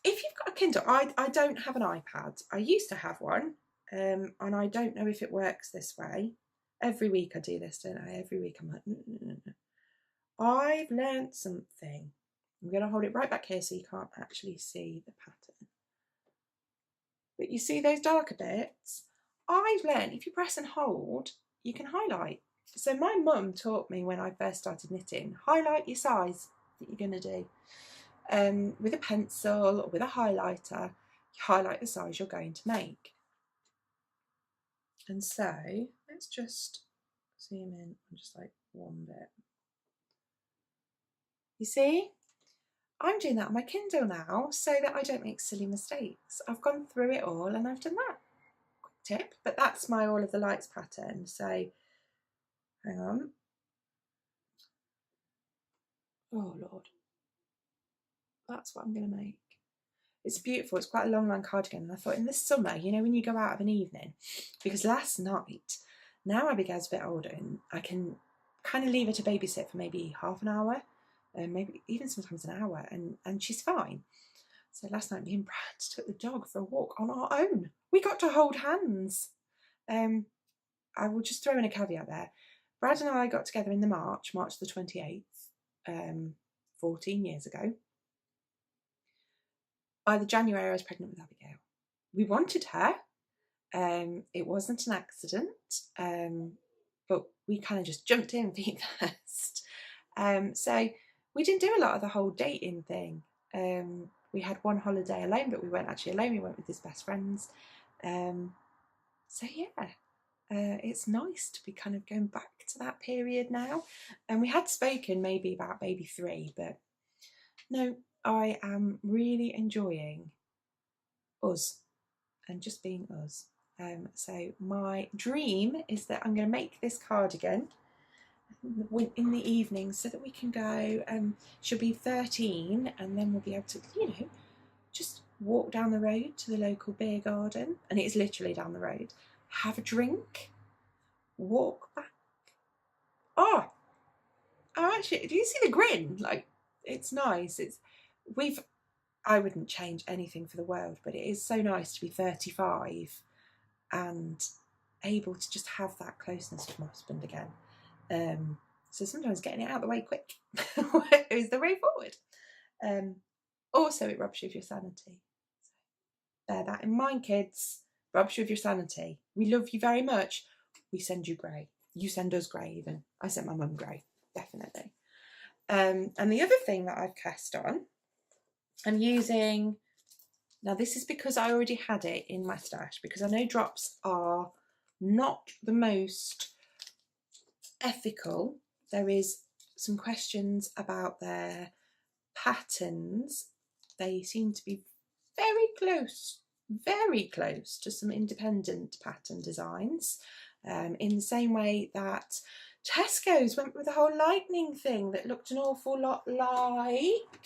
If you've got a Kindle, I don't have an iPad. I used to have one, and I don't know if it works this way. Every week I do this, don't I? Every week I'm like, no. I've learned something. I'm going to hold it right back here so you can't actually see the pattern. But you see those darker bits? I've learned if you press and hold, you can highlight. So my mum taught me when I first started knitting, highlight your size that you're going to do. With a pencil or with a highlighter, you highlight the size you're going to make. And so let's just zoom in on just like one bit. You see, I'm doing that on my Kindle now so that I don't make silly mistakes. I've gone through it all and I've done that. Quick tip, but that's my all of the lights pattern. So hang on. Oh Lord, that's what I'm going to make. It's beautiful. It's quite a long line cardigan. And I thought in the summer, you know, when you go out of an evening, because last night, now Abigail's a bit older and I can kind of leave her to babysit for maybe half an hour, and maybe even sometimes an hour, and she's fine. So last night, me and Brad took the dog for a walk on our own. We got to hold hands. I will just throw in a caveat there. Brad and I got together in the March the 28th, 14 years ago. By the January, I was pregnant with Abigail. We wanted her. It wasn't an accident, but we kind of just jumped in feet first. So we didn't do a lot of the whole dating thing. We had one holiday alone, but we weren't actually alone. We went with his best friends. So yeah, it's nice to be kind of going back to that period now. And we had spoken maybe about baby 3, but no, I am really enjoying us and just being us. So my dream is that I'm going to make this cardigan in the evening so that we can go, she'll be 13 and then we'll be able to, you know, just walk down the road to the local beer garden, and it's literally down the road, have a drink, walk back. Oh actually, do you see the grin? Like, it's nice. I wouldn't change anything for the world, but it is so nice to be 35 and able to just have that closeness with my husband again. So sometimes getting it out of the way quick is the way forward. Also, it robs you of your sanity. So bear that in mind, kids. Robs you of your sanity. We love you very much. We send you grey. You send us grey even. I sent my mum grey, definitely. And the other thing that I've cast on, I'm using, now this is because I already had it in my stash, because I know drops are not the most ethical. There is some questions about their patterns. They seem to be very close to some independent pattern designs, in the same way that Tesco's went with the whole lightning thing that looked an awful lot like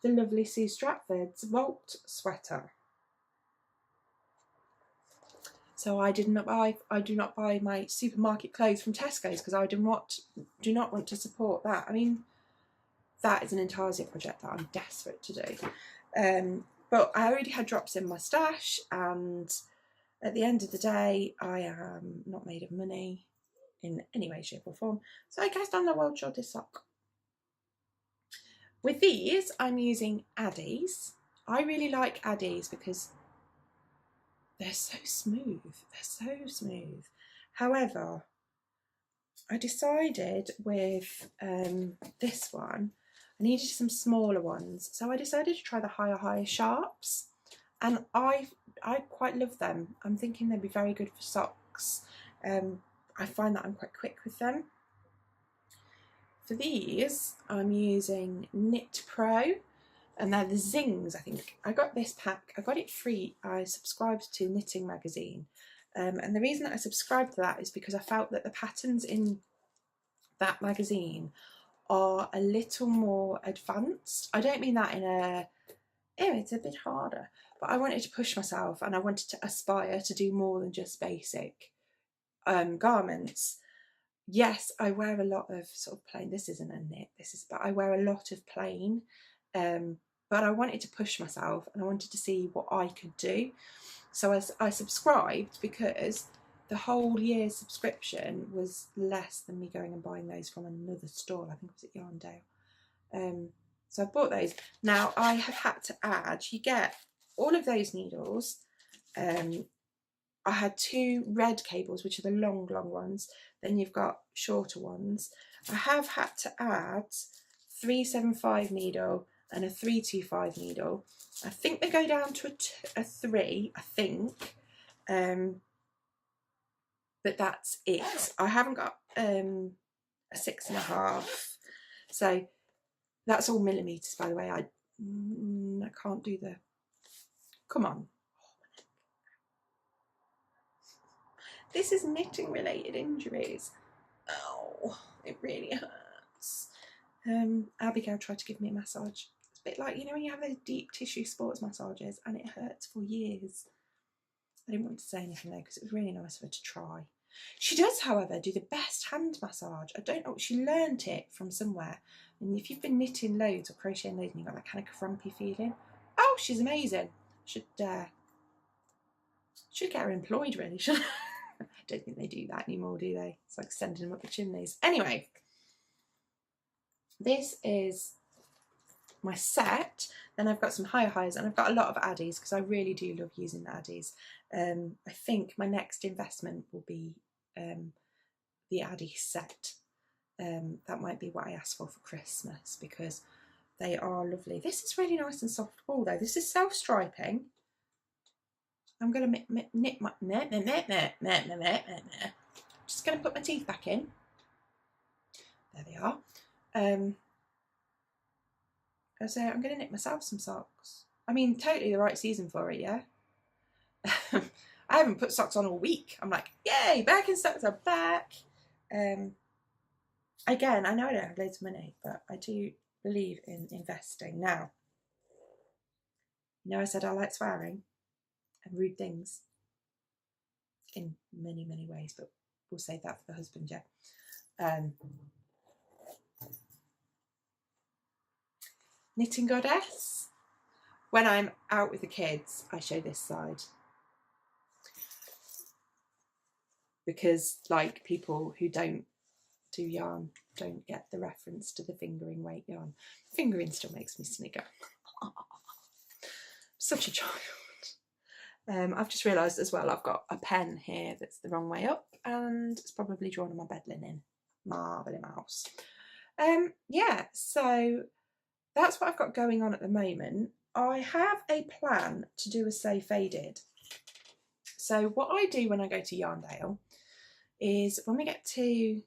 the lovely Sue Stratford's Vault sweater. So I do not buy my supermarket clothes from Tesco's because I do not want to support that. I mean, that is an Intarsia project that I'm desperate to do. But I already had drops in my stash, and at the end of the day, I am not made of money in any way, shape or form. So I cast on the World Shortest Sock. With these, I'm using Addies. I really like Addies because they're so smooth. They're so smooth. However, I decided with this one, I needed some smaller ones. So I decided to try the higher sharps. And I quite love them. I'm thinking they'd be very good for socks. I find that I'm quite quick with them. For these, I'm using Knit Pro, and they're the Zings, I think. I got this pack, I got it free. I subscribed to Knitting Magazine. And the reason that I subscribed to that is because I felt that the patterns in that magazine are a little more advanced. I don't mean that in a, it's a bit harder, but I wanted to push myself and I wanted to aspire to do more than just basic garments. Yes, I wear a lot of sort of plain, this isn't a knit, but I wear a lot of plain, but I wanted to push myself and I wanted to see what I could do. So I subscribed because the whole year's subscription was less than me going and buying those from another store. I think it was at Yarndale. So I bought those. Now I have had to add, you get all of those needles. I had 2 red cables, which are the long ones. Then you've got shorter ones. I have had to add 375 needle and a 325 needle I think they go down to a 3, I think. But that's it. I haven't got a 6.5. So that's all millimetres, by the way. I can't do the... Come on. This is knitting related injuries. Oh, it really hurts. Abigail tried to give me a massage. It's a bit like, you know, when you have those deep tissue sports massages and it hurts for years. I didn't want to say anything though because it was really nice of her to try. She does, however, do the best hand massage. I don't know, she learnt it from somewhere. And if you've been knitting loads or crocheting loads and you've got that kind of crumpy feeling, oh, she's amazing. Should get her employed, really. I don't think they do that anymore, do they? It's like sending them up the chimneys. Anyway, this is my set. Then I've got some highs and I've got a lot of addies because I really do love using the addies. I think my next investment will be the addie set. That might be what I ask for Christmas because they are lovely. This is really nice and soft wool though. This is self-striping. I'm going to knit my... Just going to put my teeth back in. There they are. So I'm going to knit myself some socks. I mean, totally the right season for it, yeah? I haven't put socks on all week. I'm like, yay, back in stocks are back. Again, I know I don't have loads of money, but I do believe in investing. Now, you know I said I like swearing and rude things in many, many ways, but we'll save that for the husband, yeah. Knitting goddess. When I'm out with the kids, I show this side. Because, like, people who don't do yarn don't get the reference to the fingering weight yarn. Fingering still makes me snigger. Such a child. I've just realised as well I've got a pen here that's the wrong way up and it's probably drawn on my bed linen. Marvelly mouse. Yeah, so that's what I've got going on at the moment. I have a plan to do a Say Faded. So what I do when I go to Yarndale is when we get to a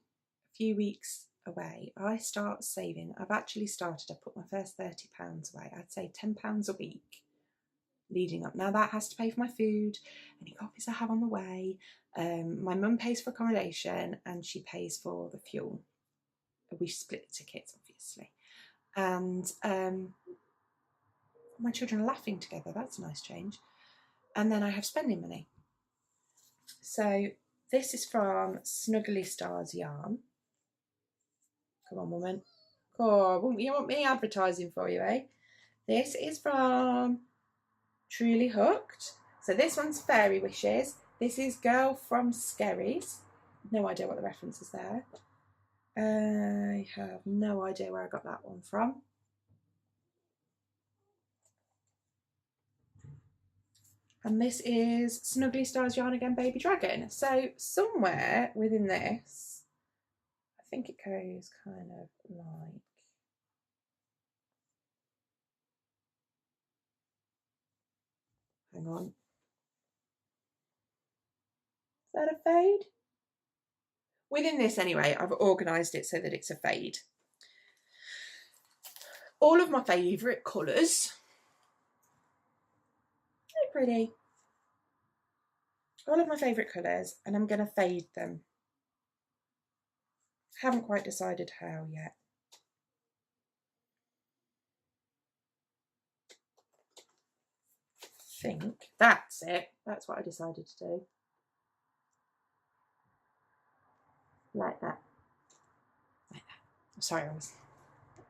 few weeks away, I start saving. I've actually started, I put my first £30 away. I'd say £10 a week leading up. Now that has to pay for my food, any coffees I have on the way. My mum pays for accommodation and she pays for the fuel. We split the tickets, obviously. And my children are laughing together. That's a nice change. And then I have spending money. So this is from Snuggly Stars Yarn. Come on, woman. Oh, you want me advertising for you, eh? This is from Truly Hooked. So this one's Fairy Wishes. This is Girl from Skerries. No idea what the reference is there. I have no idea where I got that one from. And this is Snuggly Stars Yarn Again Baby Dragon. So somewhere within this, I think it goes kind of like... Hang on. Is that a fade? Within this anyway, I've organised it so that it's a fade. All of my favourite colours. They're pretty. All of my favourite colours, and I'm going to fade them. Haven't quite decided how yet. I think that's it. That's what I decided to do. Like that. Like that. Sorry, I was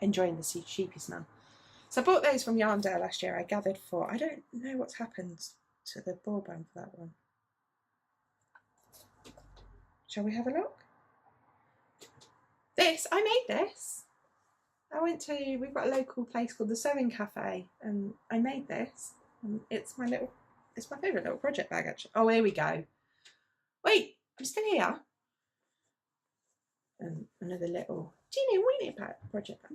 enjoying the sheepy smell. So I bought those from Yarndale last year. I gathered 4. I don't know what's happened to the ball band for that one. Shall we have a look? This, I made this. I went to, we've got a local place called the Sewing Cafe and I made this. And it's my favourite little project bag actually. Oh, here we go. Wait, I'm still here. And another little teeny weeny project bag.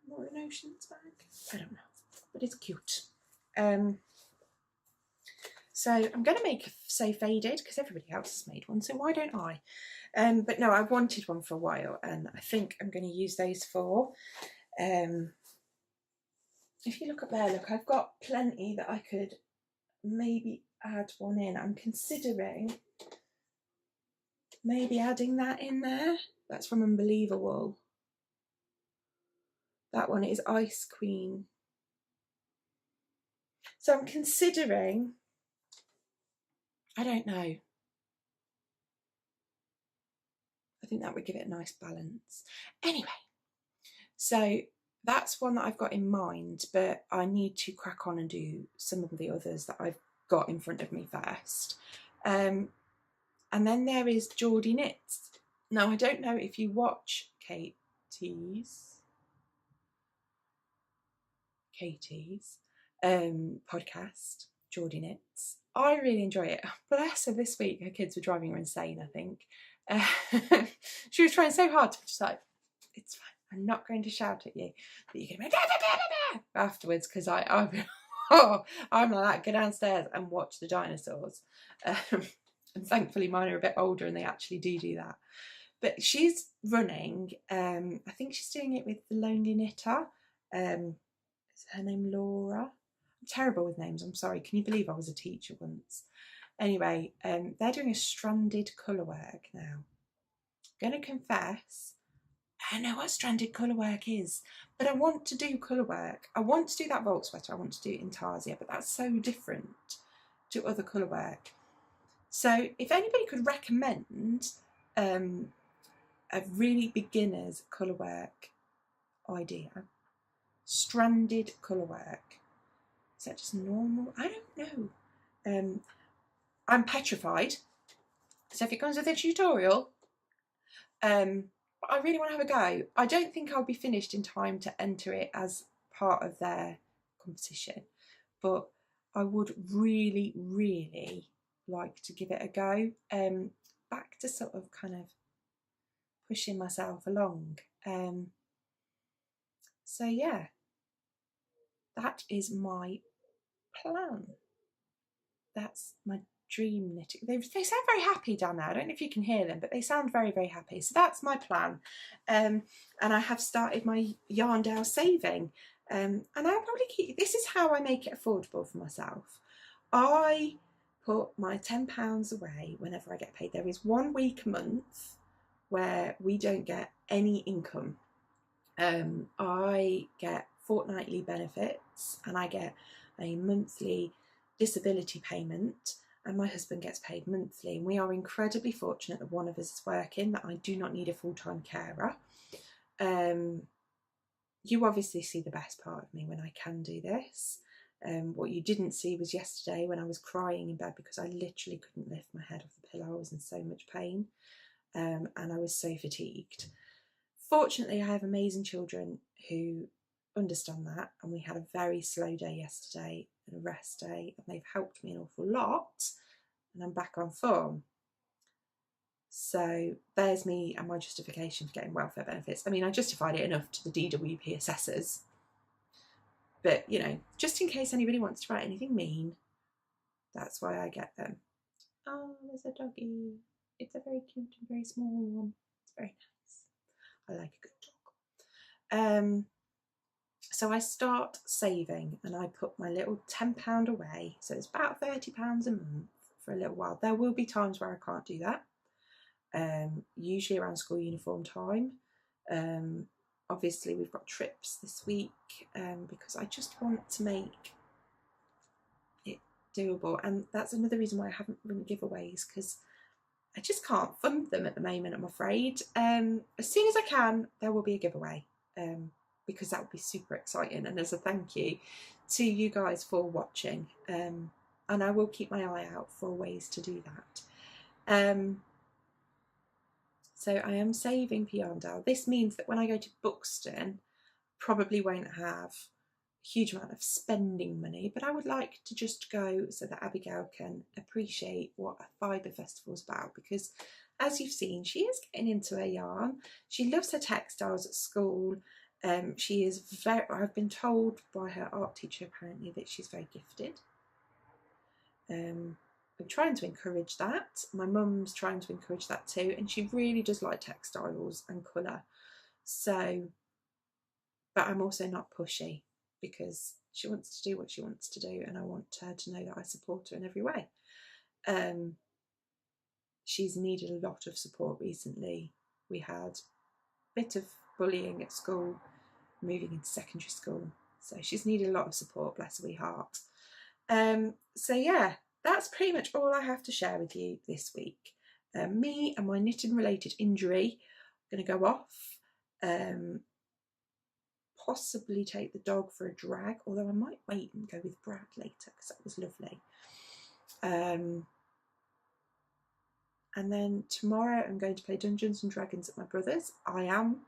Not an ocean's bag. I don't know, but it's cute. So I'm going to make a So Faded because everybody else has made one, so why don't I? But no, I wanted one for a while, and I think I'm going to use those for. If you look up there, look, I've got plenty that I could maybe add one in. I'm considering maybe adding that in there. That's from Unbelievable. That one is Ice Queen. So I'm considering, I don't know. I think that would give it a nice balance. Anyway, so that's one that I've got in mind, but I need to crack on and do some of the others that I've got in front of me first. And then there is PGKnits. Now, I don't know if you watch Katie's podcast, PGKnits. I really enjoy it. Bless her, this week her kids were driving her insane, I think. She was trying so hard to be just like, it's fine, I'm not going to shout at you, but you're going to be afterwards, because I'm like that, go downstairs and watch the dinosaurs. And thankfully mine are a bit older and they actually do that. But she's running, I think she's doing it with the Lonely Knitter. Is her name Laura? I'm terrible with names, I'm sorry. Can you believe I was a teacher once? Anyway, they're doing a stranded colourwork now. I'm going to confess, I don't know what stranded colourwork is, but I want to do colourwork. I want to do that Volt sweater, I want to do Intarsia, but that's so different to other colourwork. So if anybody could recommend a really beginner's colourwork idea, stranded colourwork, is that just normal? I don't know. I'm petrified, so if it comes with a tutorial, I really want to have a go. I don't think I'll be finished in time to enter it as part of their competition, but I would really, really like to give it a go. Back to sort of kind of pushing myself along. So yeah, that is my plan. That's my dream knitting. They sound very happy down there. I don't know if you can hear them, but they sound very, very happy. So that's my plan. And I have started my Yarndale saving. And I'll probably keep, this is how I make it affordable for myself. I put my £10 away whenever I get paid. There is 1 week a month where we don't get any income. I get fortnightly benefits and I get a monthly disability payment, and my husband gets paid monthly, and we are incredibly fortunate that one of us is working, that I do not need a full-time carer. You obviously see the best part of me when I can do this. What you didn't see was yesterday when I was crying in bed because I literally couldn't lift my head off the pillow. I was in so much pain, and I was so fatigued. Fortunately, I have amazing children who understand that, and we had a very slow day yesterday and a rest day, and they've helped me an awful lot, and I'm back on form. So there's me and my justification for getting welfare benefits. I mean, I justified it enough to the DWP assessors, but you know, just in case anybody wants to write anything mean, that's why I get them. Oh, there's a doggy. It's a very cute and very small one. It's very nice. I like a good dog. So I start saving and I put my little £10 away. So it's about £30 a month for a little while. There will be times where I can't do that. Usually around school uniform time. Obviously we've got trips this week because I just want to make it doable. And that's another reason why I haven't run giveaways, because I just can't fund them at the moment, I'm afraid. As soon as I can, there will be a giveaway. Because that would be super exciting, and as a thank you to you guys for watching, and I will keep my eye out for ways to do that. So I am saving for Yarndale. This means that when I go to Buxton, probably won't have a huge amount of spending money, but I would like to just go so that Abigail can appreciate what a fibre festival is about, because as you've seen, she is getting into her yarn. She loves her textiles at school. She is very, I've been told by her art teacher apparently that she's very gifted. I'm trying to encourage that. My mum's trying to encourage that too, and she really does like textiles and colour. So, but I'm also not pushy because she wants to do what she wants to do, and I want her to know that I support her in every way. She's needed a lot of support recently. We had a bit of bullying at school, moving into secondary school, so she's needed a lot of support, bless her wee heart. So yeah, that's pretty much all I have to share with you this week. Me and my knitting related injury, I'm going to go off, possibly take the dog for a drag, although I might wait and go with Brad later because that was lovely. And then tomorrow I'm going to play Dungeons and Dragons at my brother's. I am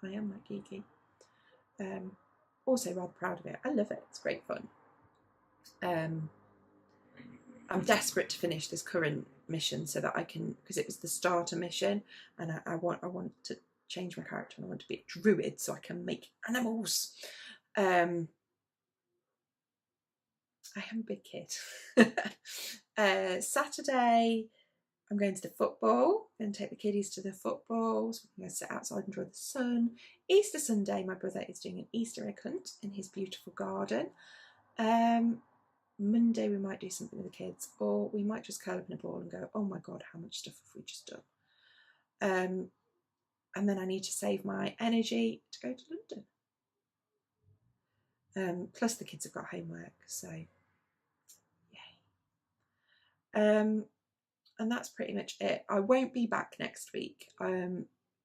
that geeky. Also rather proud of it. I love it. It's great fun. I'm desperate to finish this current mission so that I can, because it was the starter mission, and I want to change my character and I want to be a druid so I can make animals. I am a big kid. Saturday I'm going to the football. I'm going to take the kiddies to the football. So we're going to sit outside and enjoy the sun. Easter Sunday, my brother is doing an Easter egg hunt in his beautiful garden. Monday we might do something with the kids, or we might just curl up in a ball and go, oh my god, how much stuff have we just done? And then I need to save my energy to go to London. Plus the kids have got homework, so yay. And that's pretty much it. I won't be back next week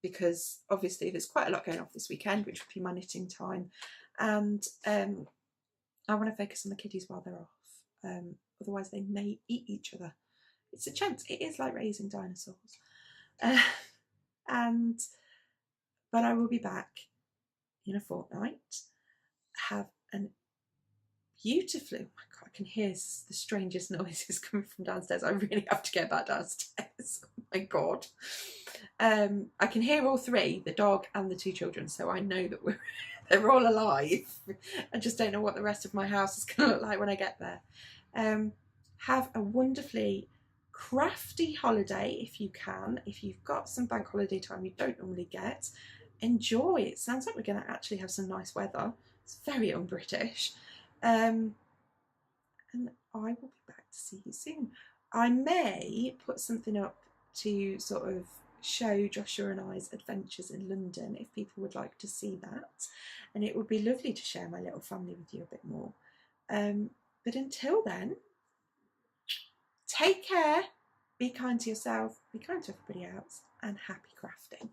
because obviously there's quite a lot going off this weekend, which will be my knitting time, and I want to focus on the kiddies while they're off. Otherwise they may eat each other. It's a chance. It is like raising dinosaurs. But I will be back in a fortnight. Have an beautifully, oh my god, I can hear the strangest noises coming from downstairs. I really have to get back downstairs. Oh my god. I can hear all three, the dog and the two children, so I know that they're all alive. I just don't know what the rest of my house is going to look like when I get there. Have a wonderfully crafty holiday if you can. If you've got some bank holiday time you don't normally get, enjoy. It sounds like we're going to actually have some nice weather. It's very un-British. And I will be back to see you soon. I may put something up to sort of show Joshua and I's adventures in London if people would like to see that, and it would be lovely to share my little family with you a bit more. But until then, take care, be kind to yourself, be kind to everybody else, and happy crafting.